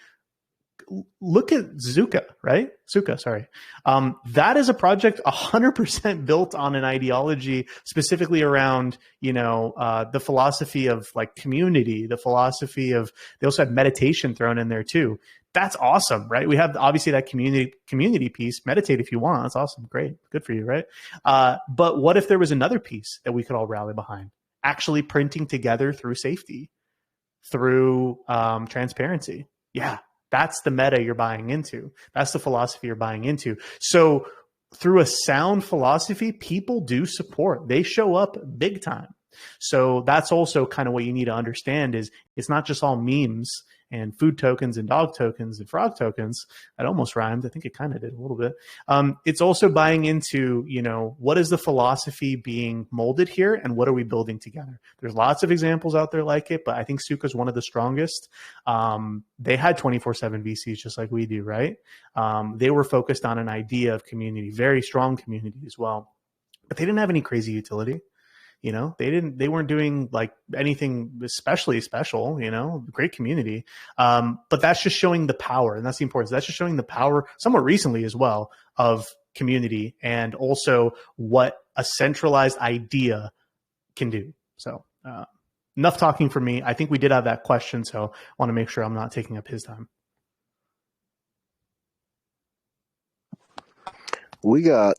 look at Zuka, right? Suka, sorry. That is a project 100% built on an ideology specifically around, the philosophy of like community, the philosophy of, they also had meditation thrown in there too. That's awesome, right? We have obviously that community piece. Meditate if you want. That's awesome. Great. Good for you, right? But what if there was another piece that we could all rally behind? Actually printing together through safety, through transparency. Yeah, that's the meta you're buying into. That's the philosophy you're buying into. So through a sound philosophy, people do support. They show up big time. So that's also kind of what you need to understand is it's not just all memes and food tokens and dog tokens and frog tokens. That almost rhymed. I think it kind of did a little bit. It's also buying into, what is the philosophy being molded here and what are we building together? There's lots of examples out there like it, but I think Suka is one of the strongest. They had 24/7 VCs just like we do, right? They were focused on an idea of community, very strong community as well, but they didn't have any crazy utility. They weren't doing like anything especially special, great community. But that's just showing the power, and that's the importance. That's just showing the power somewhat recently as well of community and also what a centralized idea can do. So enough talking for me. I think we did have that question, so I want to make sure I'm not taking up his time. We got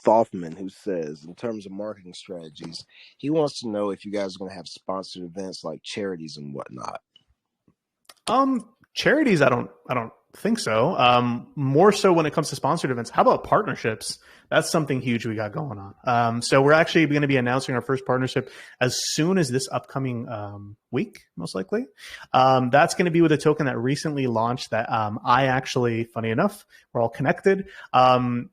Thoffman, who says, in terms of marketing strategies, he wants to know if you guys are going to have sponsored events like charities and whatnot. Charities, I don't think so. More so when it comes to sponsored events. How about partnerships? That's something huge we got going on. So we're actually going to be announcing our first partnership as soon as this upcoming week, most likely. That's going to be with a token that recently launched that I actually, funny enough, we're all connected.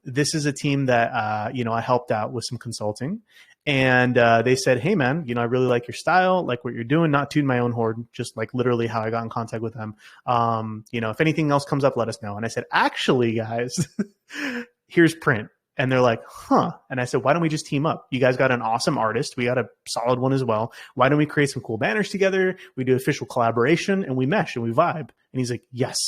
This is a team that, I helped out with some consulting. And they said, hey, man, I really like your style, like what you're doing, not tooting my own horn, just like literally how I got in contact with them. If anything else comes up, let us know. And I said, actually, guys, here's Print. And they're like, huh. And I said, why don't we just team up? You guys got an awesome artist. We got a solid one as well. Why don't we create some cool banners together? We do official collaboration and we mesh and we vibe. And he's like, yes.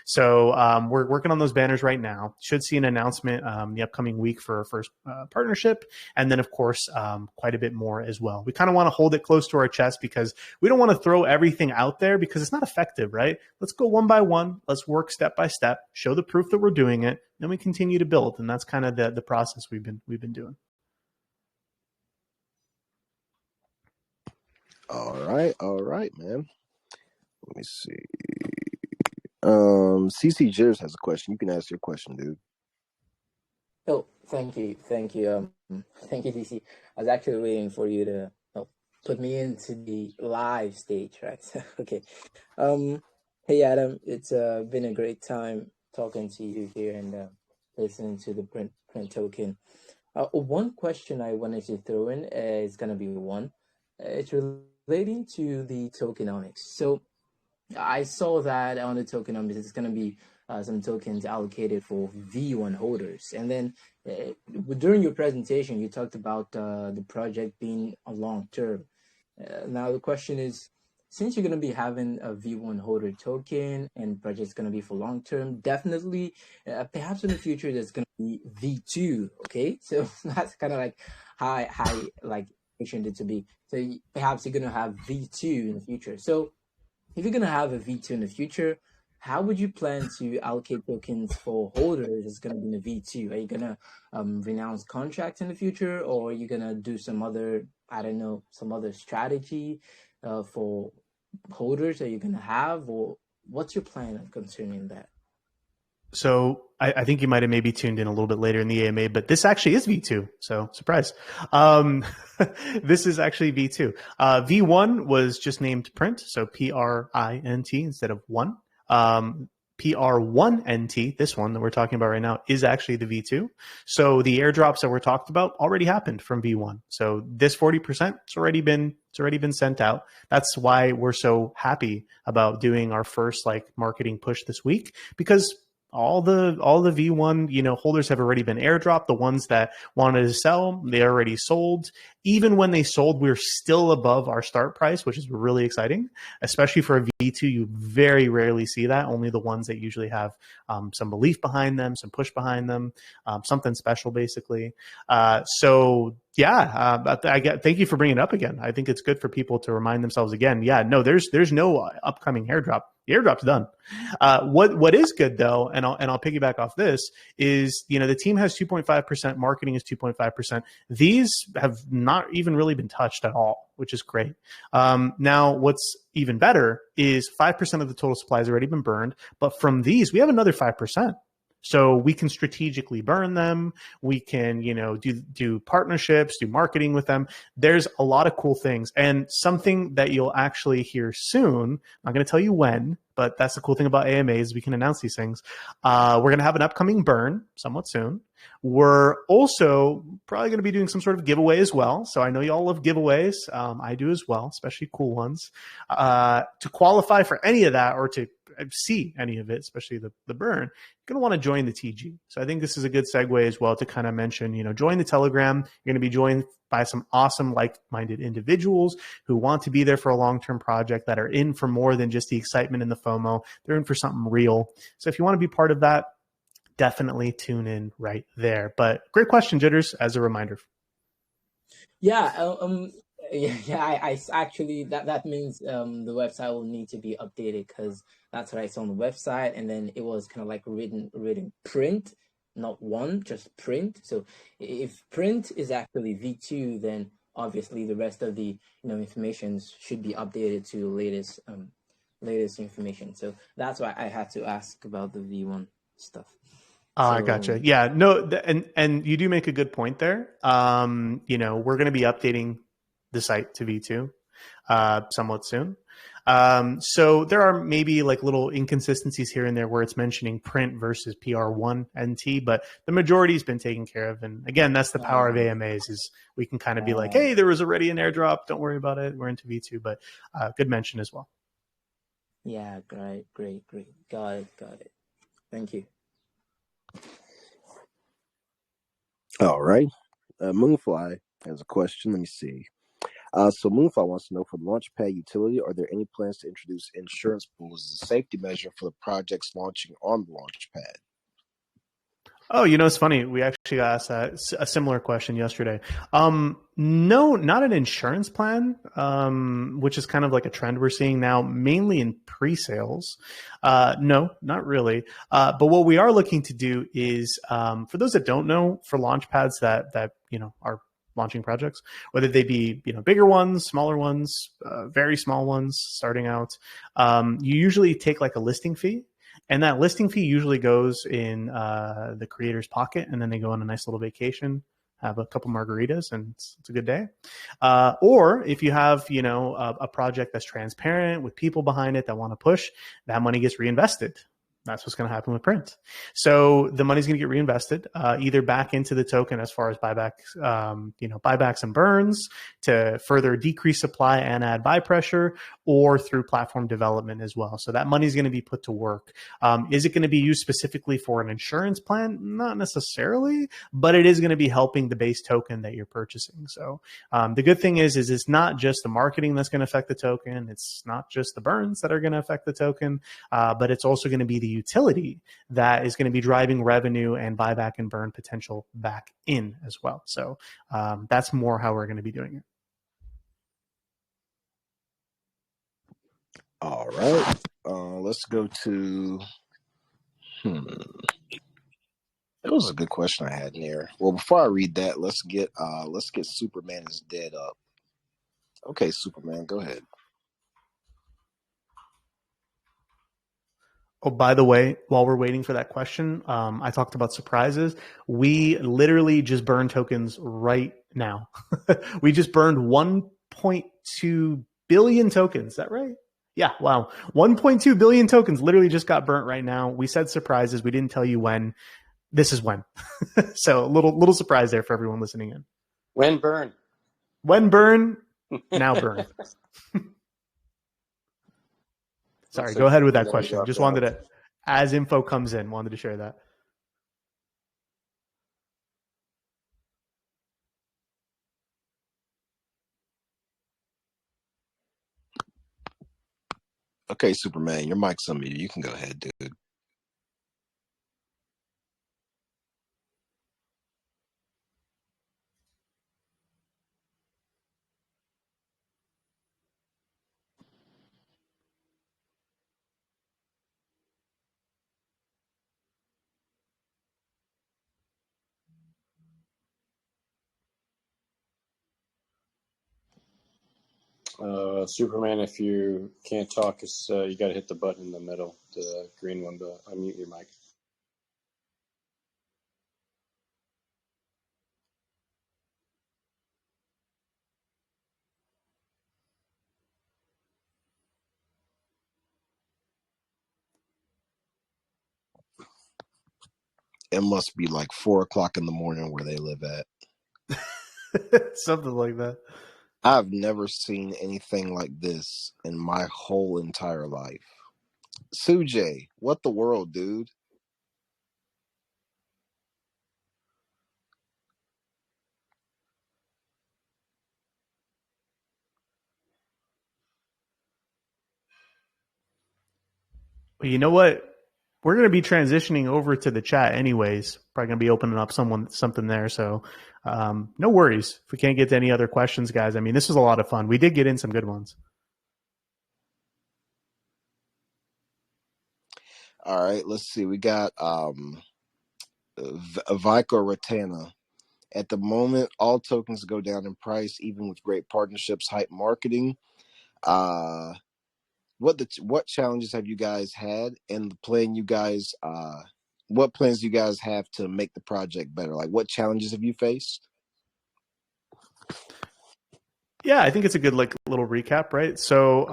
So we're working on those banners right now. Should see an announcement the upcoming week for our first partnership. And then, of course, quite a bit more as well. We kind of want to hold it close to our chest because we don't want to throw everything out there because it's not effective, right? Let's go one by one. Let's work step by step, show the proof that we're doing it. Then we continue to build. And that's kind of the process we've been doing. All right, man. Let me see. CC Jitters has a question. You can ask your question, dude. Oh, thank you, DC. I was actually waiting for you to put me into the live stage, right? Okay. Hey Adam, it's been a great time talking to you here and listening to the print token. One question I wanted to throw in is gonna be one. It's relating to the tokenomics. So I saw that on the tokenomics, it's gonna be some tokens allocated for V1 holders, and then during your presentation, you talked about the project being a long term. Now the question is, since you're going to be having a V1 holder token and project's going to be for long term, definitely, perhaps in the future there's going to be V2. Okay, so that's kind of like high like mentioned it to be. So perhaps you're going to have V2 in the future. So if you're going to have a V2 in the future, how would you plan to allocate tokens for holders that's going to be in the V2? Are you going to renounce contracts in the future, or are you going to do some other, I don't know, some other strategy for holders that you're going to have, or what's your plan concerning that? So I think you might have maybe tuned in a little bit later in the AMA, but this actually is V2. So surprise. This is actually V2. V1 was just named Print. So PRINT instead of one. PR1NT, this one that we're talking about right now, is actually the V2. So the airdrops that we're talked about already happened from V1. So this 40%, it's already been sent out. That's why we're so happy about doing our first like marketing push this week, because all the V1 holders have already been airdropped. The ones that wanted to sell, they already sold. Even when they sold, we're still above our start price, which is really exciting, especially for a V2. You very rarely see that. Only the ones that usually have some belief behind them, some push behind them, something special, basically. Thank you for bringing it up again. I think it's good for people to remind themselves again. Yeah, no, there's no upcoming airdrop. The airdrop's done. What is good though, and I'll piggyback off this, is the team has 2.5%, marketing is 2.5%. These have not even really been touched at all, which is great. Now, what's even better is 5% of the total supply has already been burned, but from these, we have another 5%. So we can strategically burn them. We can, do partnerships, do marketing with them. There's a lot of cool things. And something that you'll actually hear soon, I'm not going to tell you when, but that's the cool thing about AMAs. We can announce these things. We're going to have an upcoming burn somewhat soon. We're also probably going to be doing some sort of giveaway as well. So I know you all love giveaways. I do as well, especially cool ones. To qualify for any of that or to see any of it, especially the burn, you're going to want to join the TG. So I think this is a good segue as well to kind of mention, join the Telegram. You're going to be joined by some awesome like-minded individuals who want to be there for a long-term project, that are in for more than just the excitement and the FOMO. They're in for something real. So if you want to be part of that, definitely tune in right there. But great question, Jitters, as a reminder. Yeah, I actually, that means the website will need to be updated, because that's what I saw on the website, and then it was kind of like written print, not one, just print. So if print is actually V2, then obviously the rest of the information should be updated to the latest information. So that's why I had to ask about the V1 stuff. I gotcha. Yeah, no, and you do make a good point there. We're going to be updating the site to V2 somewhat soon. So there are maybe like little inconsistencies here and there where it's mentioning print versus PR1NT, but the majority has been taken care of. And again, that's the power of AMAs, is we can kind of be like, hey, there was already an airdrop. Don't worry about it. We're into V2, but good mention as well. Yeah, great. Got it. Thank you. All right. Moonfly has a question. Let me see. So Moonfly wants to know, for the Launchpad utility, are there any plans to introduce insurance pools as a safety measure for the projects launching on the Launchpad? Oh, it's funny. We actually asked a similar question yesterday. No, not an insurance plan, which is kind of like a trend we're seeing now, mainly in pre-sales. No, not really. But what we are looking to do is, for those that don't know, for Launchpads that are launching projects, whether they be bigger ones, smaller ones, very small ones starting out, you usually take like a listing fee. And that listing fee usually goes in the creator's pocket, and then they go on a nice little vacation, have a couple margaritas, and it's a good day. Or if you have, a project that's transparent with people behind it that want to push, that money gets reinvested. That's what's going to happen with Print. So the money's going to get reinvested, either back into the token as far as buybacks, buybacks and burns to further decrease supply and add buy pressure, or through platform development as well. So that money's going to be put to work. Is it going to be used specifically for an insurance plan? Not necessarily, but it is going to be helping the base token that you're purchasing. So the good thing is it's not just the marketing that's going to affect the token. It's not just the burns that are going to affect the token, but it's also going to be the utility that is going to be driving revenue and buyback and burn potential back in as well. So that's more how we're going to be doing it. All right. Let's go to. That was a good question I had in there. Well, before I read that, let's get Superman is Dead up. Okay, Superman, go ahead. Oh, by the way, while we're waiting for that question, I talked about surprises. We literally just burned tokens right now. We just burned 1.2 billion tokens. Is that right? Yeah, wow. 1.2 billion tokens literally just got burnt right now. We said surprises. We didn't tell you when. This is when. So a little surprise there for everyone listening in. When burn? When burn, now burn. Sorry, go ahead with that question. Just wanted to, as info comes in, wanted to share that. Okay, Superman, your mic's on mute. You can go ahead, dude. Superman, if you can't talk, you got to hit the button in the middle, the green one, to unmute your mic. It must be like 4:00 in the morning where they live at. Something like that. I've never seen anything like this in my whole entire life. Sujay, what the world, dude? Well, you know what? We're going to be transitioning over to the chat anyways. Probably going to be opening up something there. So no worries if we can't get to any other questions, guys. I mean, this was a lot of fun. We did get in some good ones. All right, let's see. We got Vico Ratana. At the moment, all tokens go down in price, even with great partnerships, hype marketing. What challenges have you guys had, and the plan you guys what plans do you guys have to make the project better? Like, what challenges have you faced? Yeah, I think it's a good little recap, right? So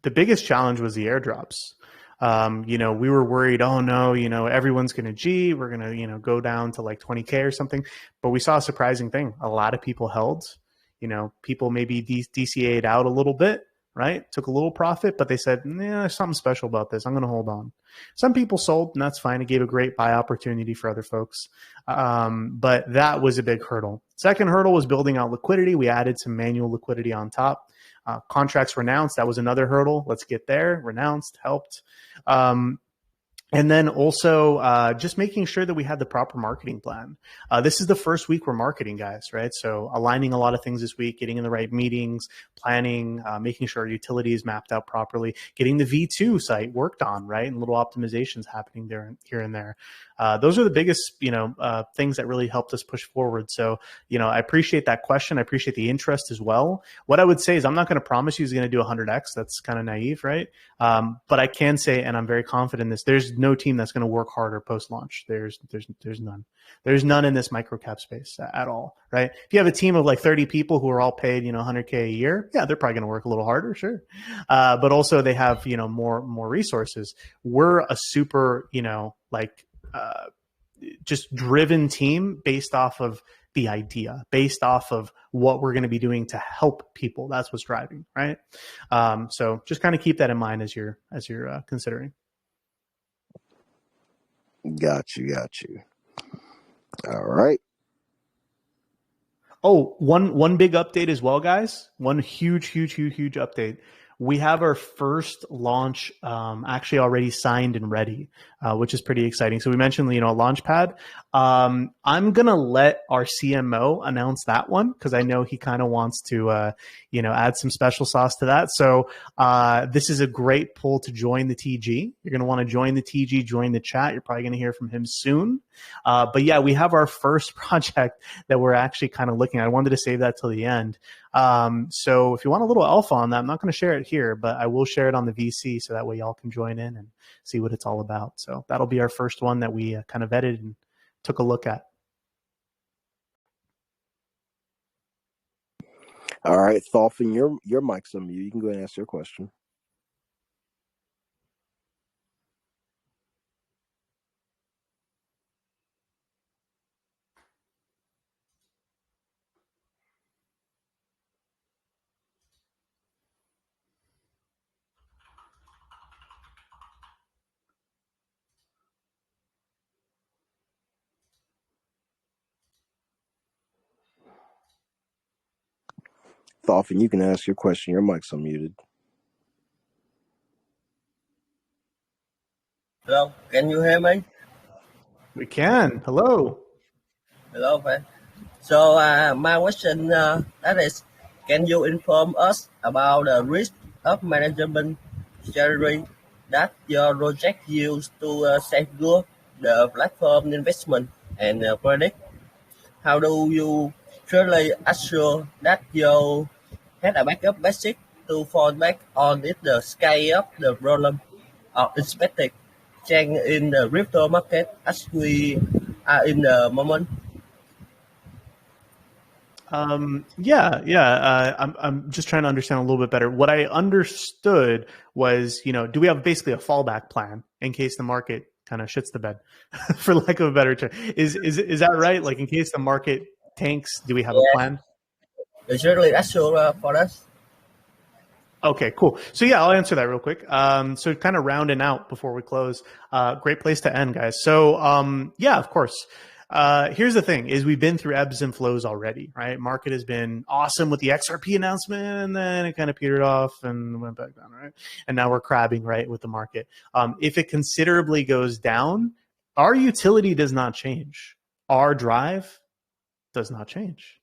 the biggest challenge was the airdrops. We were worried, oh no, everyone's going to G, we're going to, go down to like 20K or something. But we saw a surprising thing. A lot of people held, people maybe DCA'd out a little bit, right? Took a little profit, but they said, there's something special about this. I'm going to hold on. Some people sold, and that's fine. It gave a great buy opportunity for other folks. But that was a big hurdle. Second hurdle was building out liquidity. We added some manual liquidity on top. Contracts renounced. That was another hurdle. Let's get there. Renounced, helped. And then also just making sure that we had the proper marketing plan. This is the first week we're marketing, guys, right? So aligning a lot of things this week, getting in the right meetings, planning, making sure our utility is mapped out properly, getting the V2 site worked on, right? And little optimizations happening there, here and there. Those are the biggest, things that really helped us push forward. So, I appreciate that question. I appreciate the interest as well. What I would say is I'm not going to promise you he's going to do 100X. That's kind of naive, right? But I can say, and I'm very confident in this, there's no team that's going to work harder post launch. There's none. There's none in this microcap space at all, right? If you have a team of like 30 people who are all paid, 100K a year, yeah, they're probably going to work a little harder, sure. But also they have, more resources. We're a super, just driven team based off of the idea, based off of what we're going to be doing to help people. That's what's driving, right? So just kind of keep that in mind as you're considering. Got you. All right. Oh, one big update as well, guys. One huge update. We have our first launch actually already signed and ready, which is pretty exciting. So we mentioned, Launchpad. I'm going to let our CMO announce that one because I know he kind of wants to, add some special sauce to that. So this is a great pull to join the TG. You're going to want to join the TG, join the chat. You're probably going to hear from him soon. But yeah, we have our first project that we're actually kind of looking at. I wanted to save that till the end. So if you want a little alpha on that, I'm not going to share it here, but I will share it on the VC so that way y'all can join in and see what it's all about. So that'll be our first one that we kind of vetted and took a look at. All right, Thorfinn, your mic's on mute. You can go ahead and ask your question. Thorfinn, you can ask your question. Your mic's unmuted. Hello, can you hear me? We can. Hello. Hello, man. So my question that is, can you inform us about the risk of management strategy that your project used to safeguard the platform investment and predict? How do you truly assure that you had a backup basic to fall back on if the scale of the problem or expected change in the crypto market as we are in the moment? I'm just trying to understand a little bit better. What I understood was, do we have basically a fallback plan in case the market kind of shits the bed, for lack of a better term? Is that right? Like in case the market tanks, do we have a plan? It's really assure for us. Okay, cool. So yeah, I'll answer that real quick. So kind of rounding out before we close, great place to end, guys. So yeah, of course. Here's the thing is we've been through ebbs and flows already, right? Market has been awesome with the XRP announcement and then it kind of petered off and went back down, right? And now we're crabbing, right, with the market. If it considerably goes down, our utility does not change. Our drive does not change.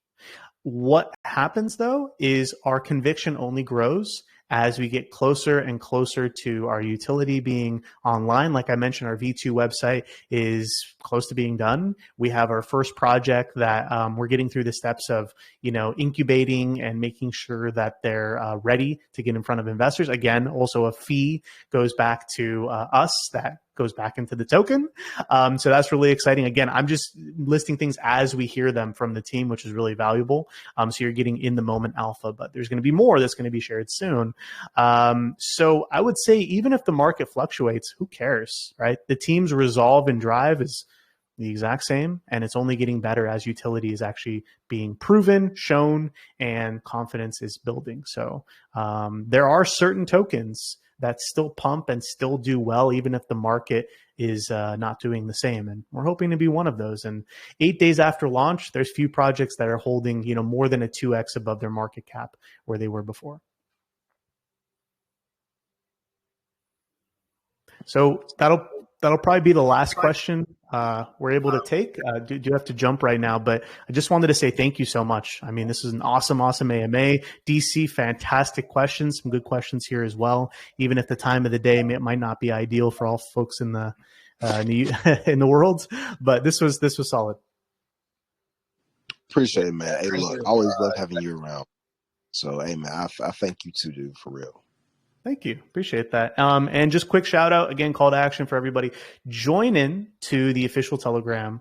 What happens though is our conviction only grows as we get closer and closer to our utility being online. Like I mentioned, our V2 website is close to being done. We have our first project that we're getting through the steps of, incubating and making sure that they're ready to get in front of investors. Again, also a fee goes back to us that goes back into the token. So that's really exciting. Again, I'm just listing things as we hear them from the team, which is really valuable. So you're getting in the moment alpha, but there's going to be more that's going to be shared soon. So I would say even if the market fluctuates, who cares, right? The team's resolve and drive is the exact same, and it's only getting better as utility is actually being proven, shown, and confidence is building. So there are certain tokens that still pump and still do well, even if the market is not doing the same. And we're hoping to be one of those. And 8 days after launch, there's few projects that are holding, more than a 2x above their market cap where they were before. So that'll probably be the last question we're able to take. Do have to jump right now, but I just wanted to say thank you so much. I mean, this is an awesome AMA. DC, fantastic questions, some good questions here as well. Even if the time of the day might not be ideal for all folks in the in the world, but this was solid. Appreciate it, man. Hey, look, always love having you around. So, hey, man, I thank you too, dude, for real. Thank you. Appreciate that. And just quick shout out again, call to action for everybody. Join in to the official Telegram,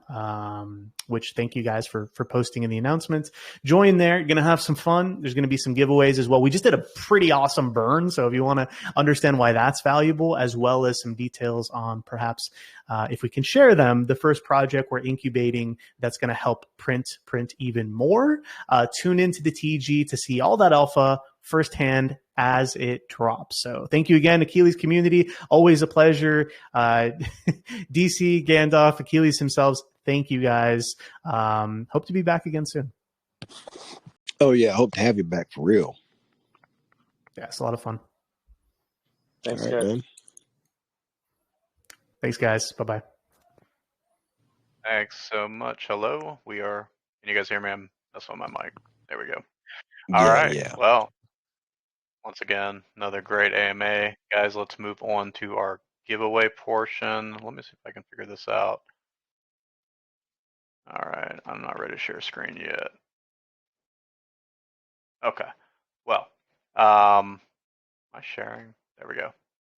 which thank you guys for posting in the announcements. Join there. You're going to have some fun. There's going to be some giveaways as well. We just did a pretty awesome burn. So if you want to understand why that's valuable, as well as some details on perhaps if we can share them, the first project we're incubating that's going to help print even more. Tune into the TG to see all that alpha firsthand as it drops. So thank you again, Achilles community. Always a pleasure. DC, Gandalf, Achilles himself, thank you guys. Hope to be back again soon. Oh yeah, I hope to have you back for real. Yeah, it's a lot of fun. Thanks, All right, guys. man. Thanks, guys. Bye-bye. Thanks so much. Hello. Can you guys hear me? That's on my mic. There we go. All Yeah, right. yeah. Well, once again, another great AMA. Guys, let's move on to our giveaway portion. Let me see if I can figure this out. All right. I'm not ready to share screen yet. Okay. Well, am I sharing? There we go.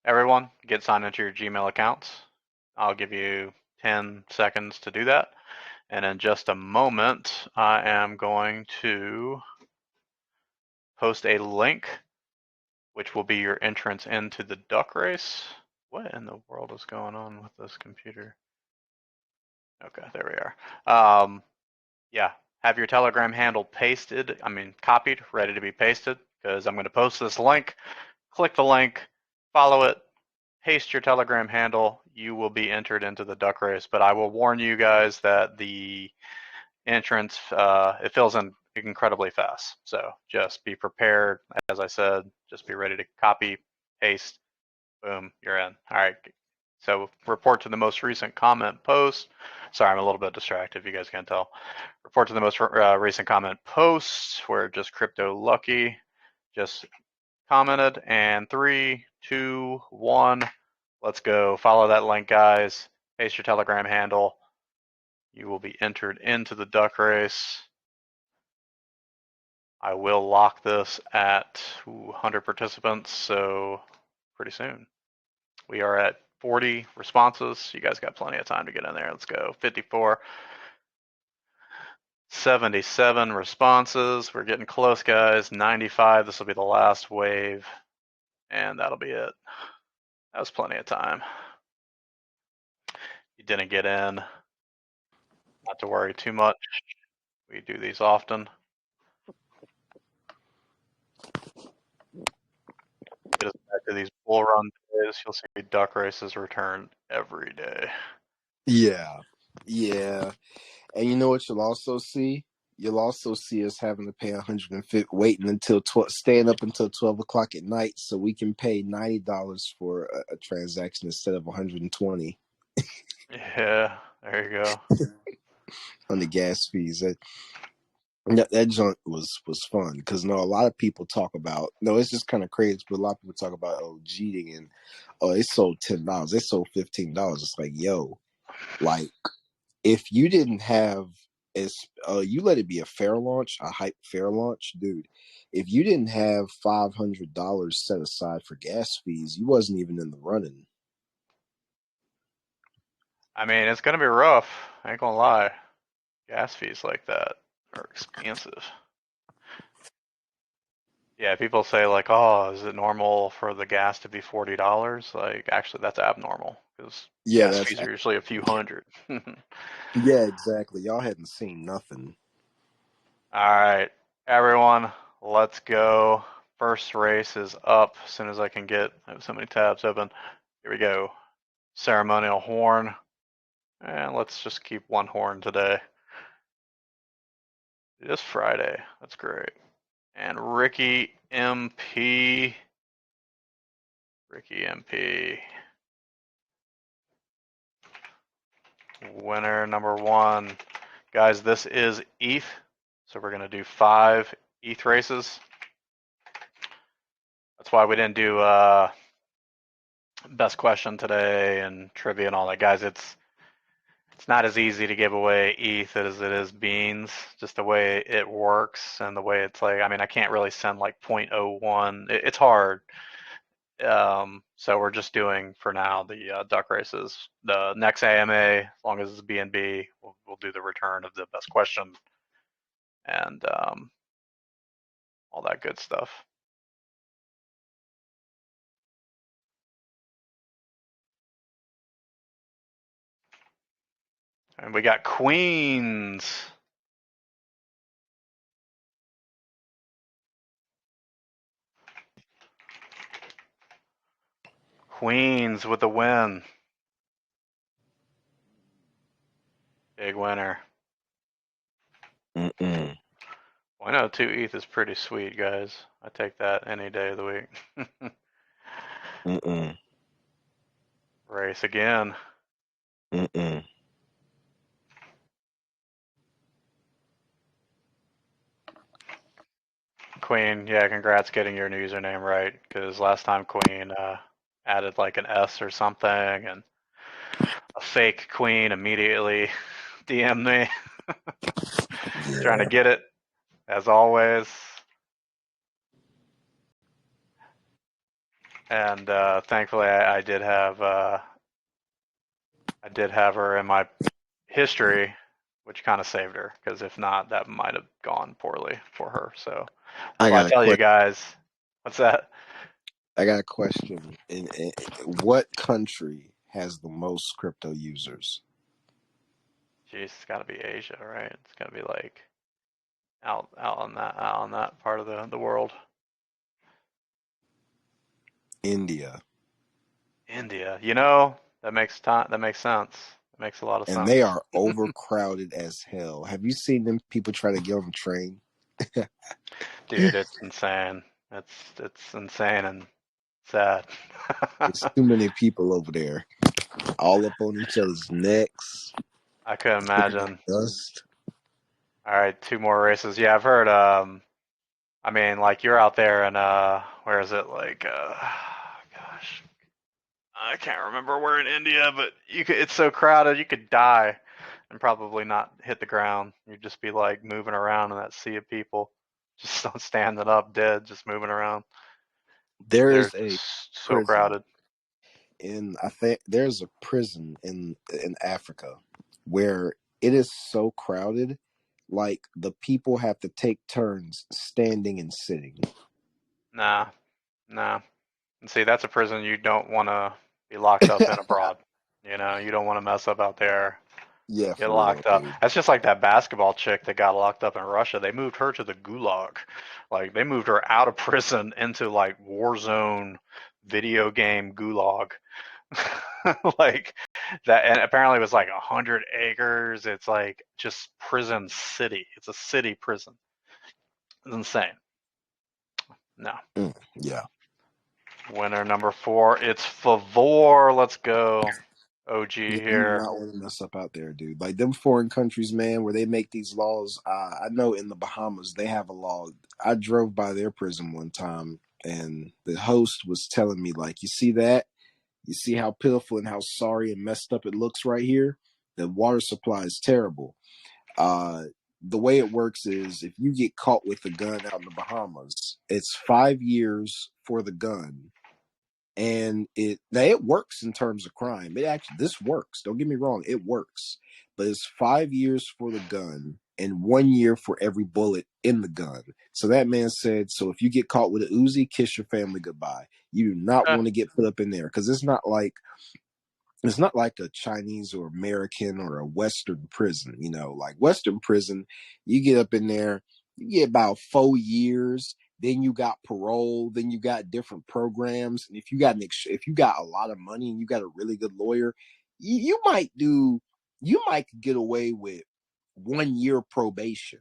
Everyone, get signed into your Gmail accounts. I'll give you 10 seconds to do that. And in just a moment, I am going to post a link, which will be your entrance into the duck race. What in the world is going on with this computer? Okay, there we are. Yeah, have your Telegram handle copied, ready to be pasted, because I'm going to post this link. Click the link, follow it, paste your Telegram handle. You will be entered into the duck race, but I will warn you guys that the entrance, it fills in incredibly fast. So just be prepared. As I said, just be ready to copy, paste, boom, you're in. All right. So report to the most recent comment post. Sorry, I'm a little bit distracted if you guys can't tell. Report to the most recent comment post where just Crypto Lucky just commented. And 3, 2, 1, let's go. Follow that link, guys. Paste your Telegram handle. You will be entered into the duck race. I will lock this at 100 participants, so pretty soon. We are at 40 responses. You guys got plenty of time to get in there. Let's go. 54. 77 responses. We're getting close, guys. 95. This will be the last wave, and that'll be it. That was plenty of time. You didn't get in. Not to worry too much. We do these often. Get us back to these bull run days. You'll see duck races return every day. Yeah. Yeah. And you know what you'll also see? You'll also see us having to pay $150, waiting until staying up until 12 o'clock at night so we can pay $90 for a transaction instead of $120 Yeah, there you go. on the gas fees. That joint was fun because a lot of people talk about, it's just kind of crazy, but a lot of people talk about cheating and they sold $10, they sold $15. It's like, yo, like if you didn't have you let it be a fair launch, a hype fair launch, dude. If you didn't have $500 set aside for gas fees, you wasn't even in the running. I mean, it's gonna be rough. I ain't gonna lie. Gas fees like that are expensive. Yeah, people say like, oh, is it normal for the gas to be $40? Like, actually, that's abnormal because gas fees are usually a few hundred. Yeah, exactly. Y'all hadn't seen nothing. All right, everyone, let's go. First race is up as soon as I can get. I have so many tabs open. Here we go. Ceremonial horn. And let's just keep one horn today. It is Friday. That's great. And Ricky MP. Ricky MP. Winner number 1. Guys, this is ETH. So we're going to do 5 ETH races. That's why we didn't do best question today and trivia and all that. Guys, it's not as easy to give away ETH as it is beans, just the way it works and the way it's like, I mean, I can't really send like 0.01. It's hard. So we're just doing for now the duck races. The next AMA, as long as it's BNB, we'll do the return of the best question and all that good stuff. And we got Queens. Queens with the win. Big winner. 0.02 ETH is pretty sweet, guys. I take that any day of the week. Race again. Queen, yeah, congrats getting your username right, because last time Queen added like an S or something, and a fake Queen immediately DM'd me trying to get it, as always. And thankfully, I did have her in my history, which kind of saved her, because if not, that might have gone poorly for her. So I tell you guys, what's that? I got a question. In what country has the most crypto users? Jeez, it's got to be Asia, right? It's got to be like out on that part of the world. India. India, you know, that makes sense. It makes a lot of sense. And they are overcrowded as hell. Have you seen them people try to get on the train? Dude, it's insane. It's insane and sad. There's too many people over there, all up on each other's necks. I couldn't imagine. Dust. All right, 2 more races. Yeah, I've heard. I mean, like you're out there, and where is it? Like, gosh, I can't remember where in India, but it's so crowded, you could die and probably not hit the ground. You'd just be like moving around in that sea of people, just standing up dead, just moving around. There's so crowded. I think there's a prison in Africa where it is so crowded, like the people have to take turns standing and sitting. Nah. And see, that's a prison you don't want to be locked up in abroad. You know, you don't want to mess up out there. Yeah, get locked up. Dude. That's just like that basketball chick that got locked up in Russia. They moved her to the gulag. Like they moved her out of prison into like war zone video game gulag. Like that, and apparently it was like 100 acres. It's like just prison city. It's a city prison. It's insane. No. Yeah. Winner number 4. It's Favor. Let's go. OG here. You do not want to mess up out there, dude. Like them foreign countries, man, where they make these laws. I know in the Bahamas they have a law. I drove by their prison one time, and the host was telling me, like, you see that? You see how pitiful and how sorry and messed up it looks right here? The water supply is terrible. The way it works is if you get caught with a gun out in the Bahamas, it's 5 years for the gun. And it works in terms of crime. This works. Don't get me wrong, it works. But it's 5 years for the gun and 1 year for every bullet in the gun. So that man said, so if you get caught with an Uzi, kiss your family goodbye. You do not want to get put up in there, because it's not like a Chinese or American or a Western prison. You know, like Western prison, you get up in there, you get about 4 years. Then you got parole. Then you got different programs. And if you got a lot of money and you got a really good lawyer, you might get away with 1 year probation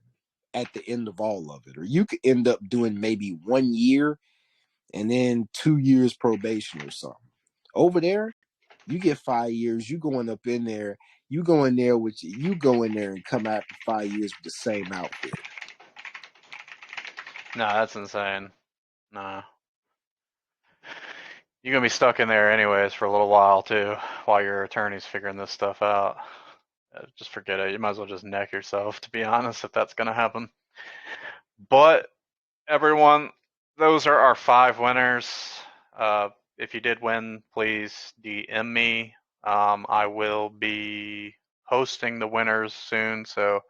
at the end of all of it, or you could end up doing maybe 1 year and then 2 years probation or something. Over there, you get 5 years. You going up in there. You go in there and come out for 5 years with the same outfit. No, that's insane. Nah. You're going to be stuck in there anyways for a little while, too, while your attorney's figuring this stuff out. Just forget it. You might as well just neck yourself, to be honest, if that's going to happen. But, everyone, those are our 5 winners. if you did win, please DM me. I will be hosting the winners soon, so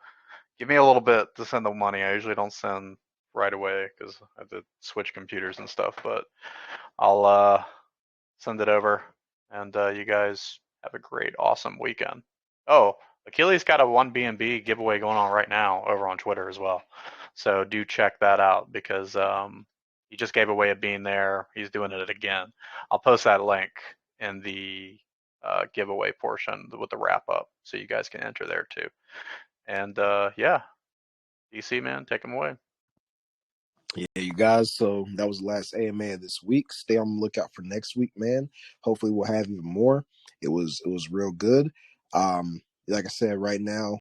give me a little bit to send the money. I usually don't send right away because I have to switch computers and stuff, but I'll send it over, and you guys have a great, awesome weekend. Oh, Achilles got a 1BNB giveaway going on right now over on Twitter as well. So do check that out because he just gave away a bean there. He's doing it again. I'll post that link in the giveaway portion with the wrap up so you guys can enter there too. And yeah, DC, man, take him away. Yeah, you guys. So that was the last AMA of this week. Stay on the lookout for next week, man. Hopefully we'll have even more. It was real good. Like I said, right now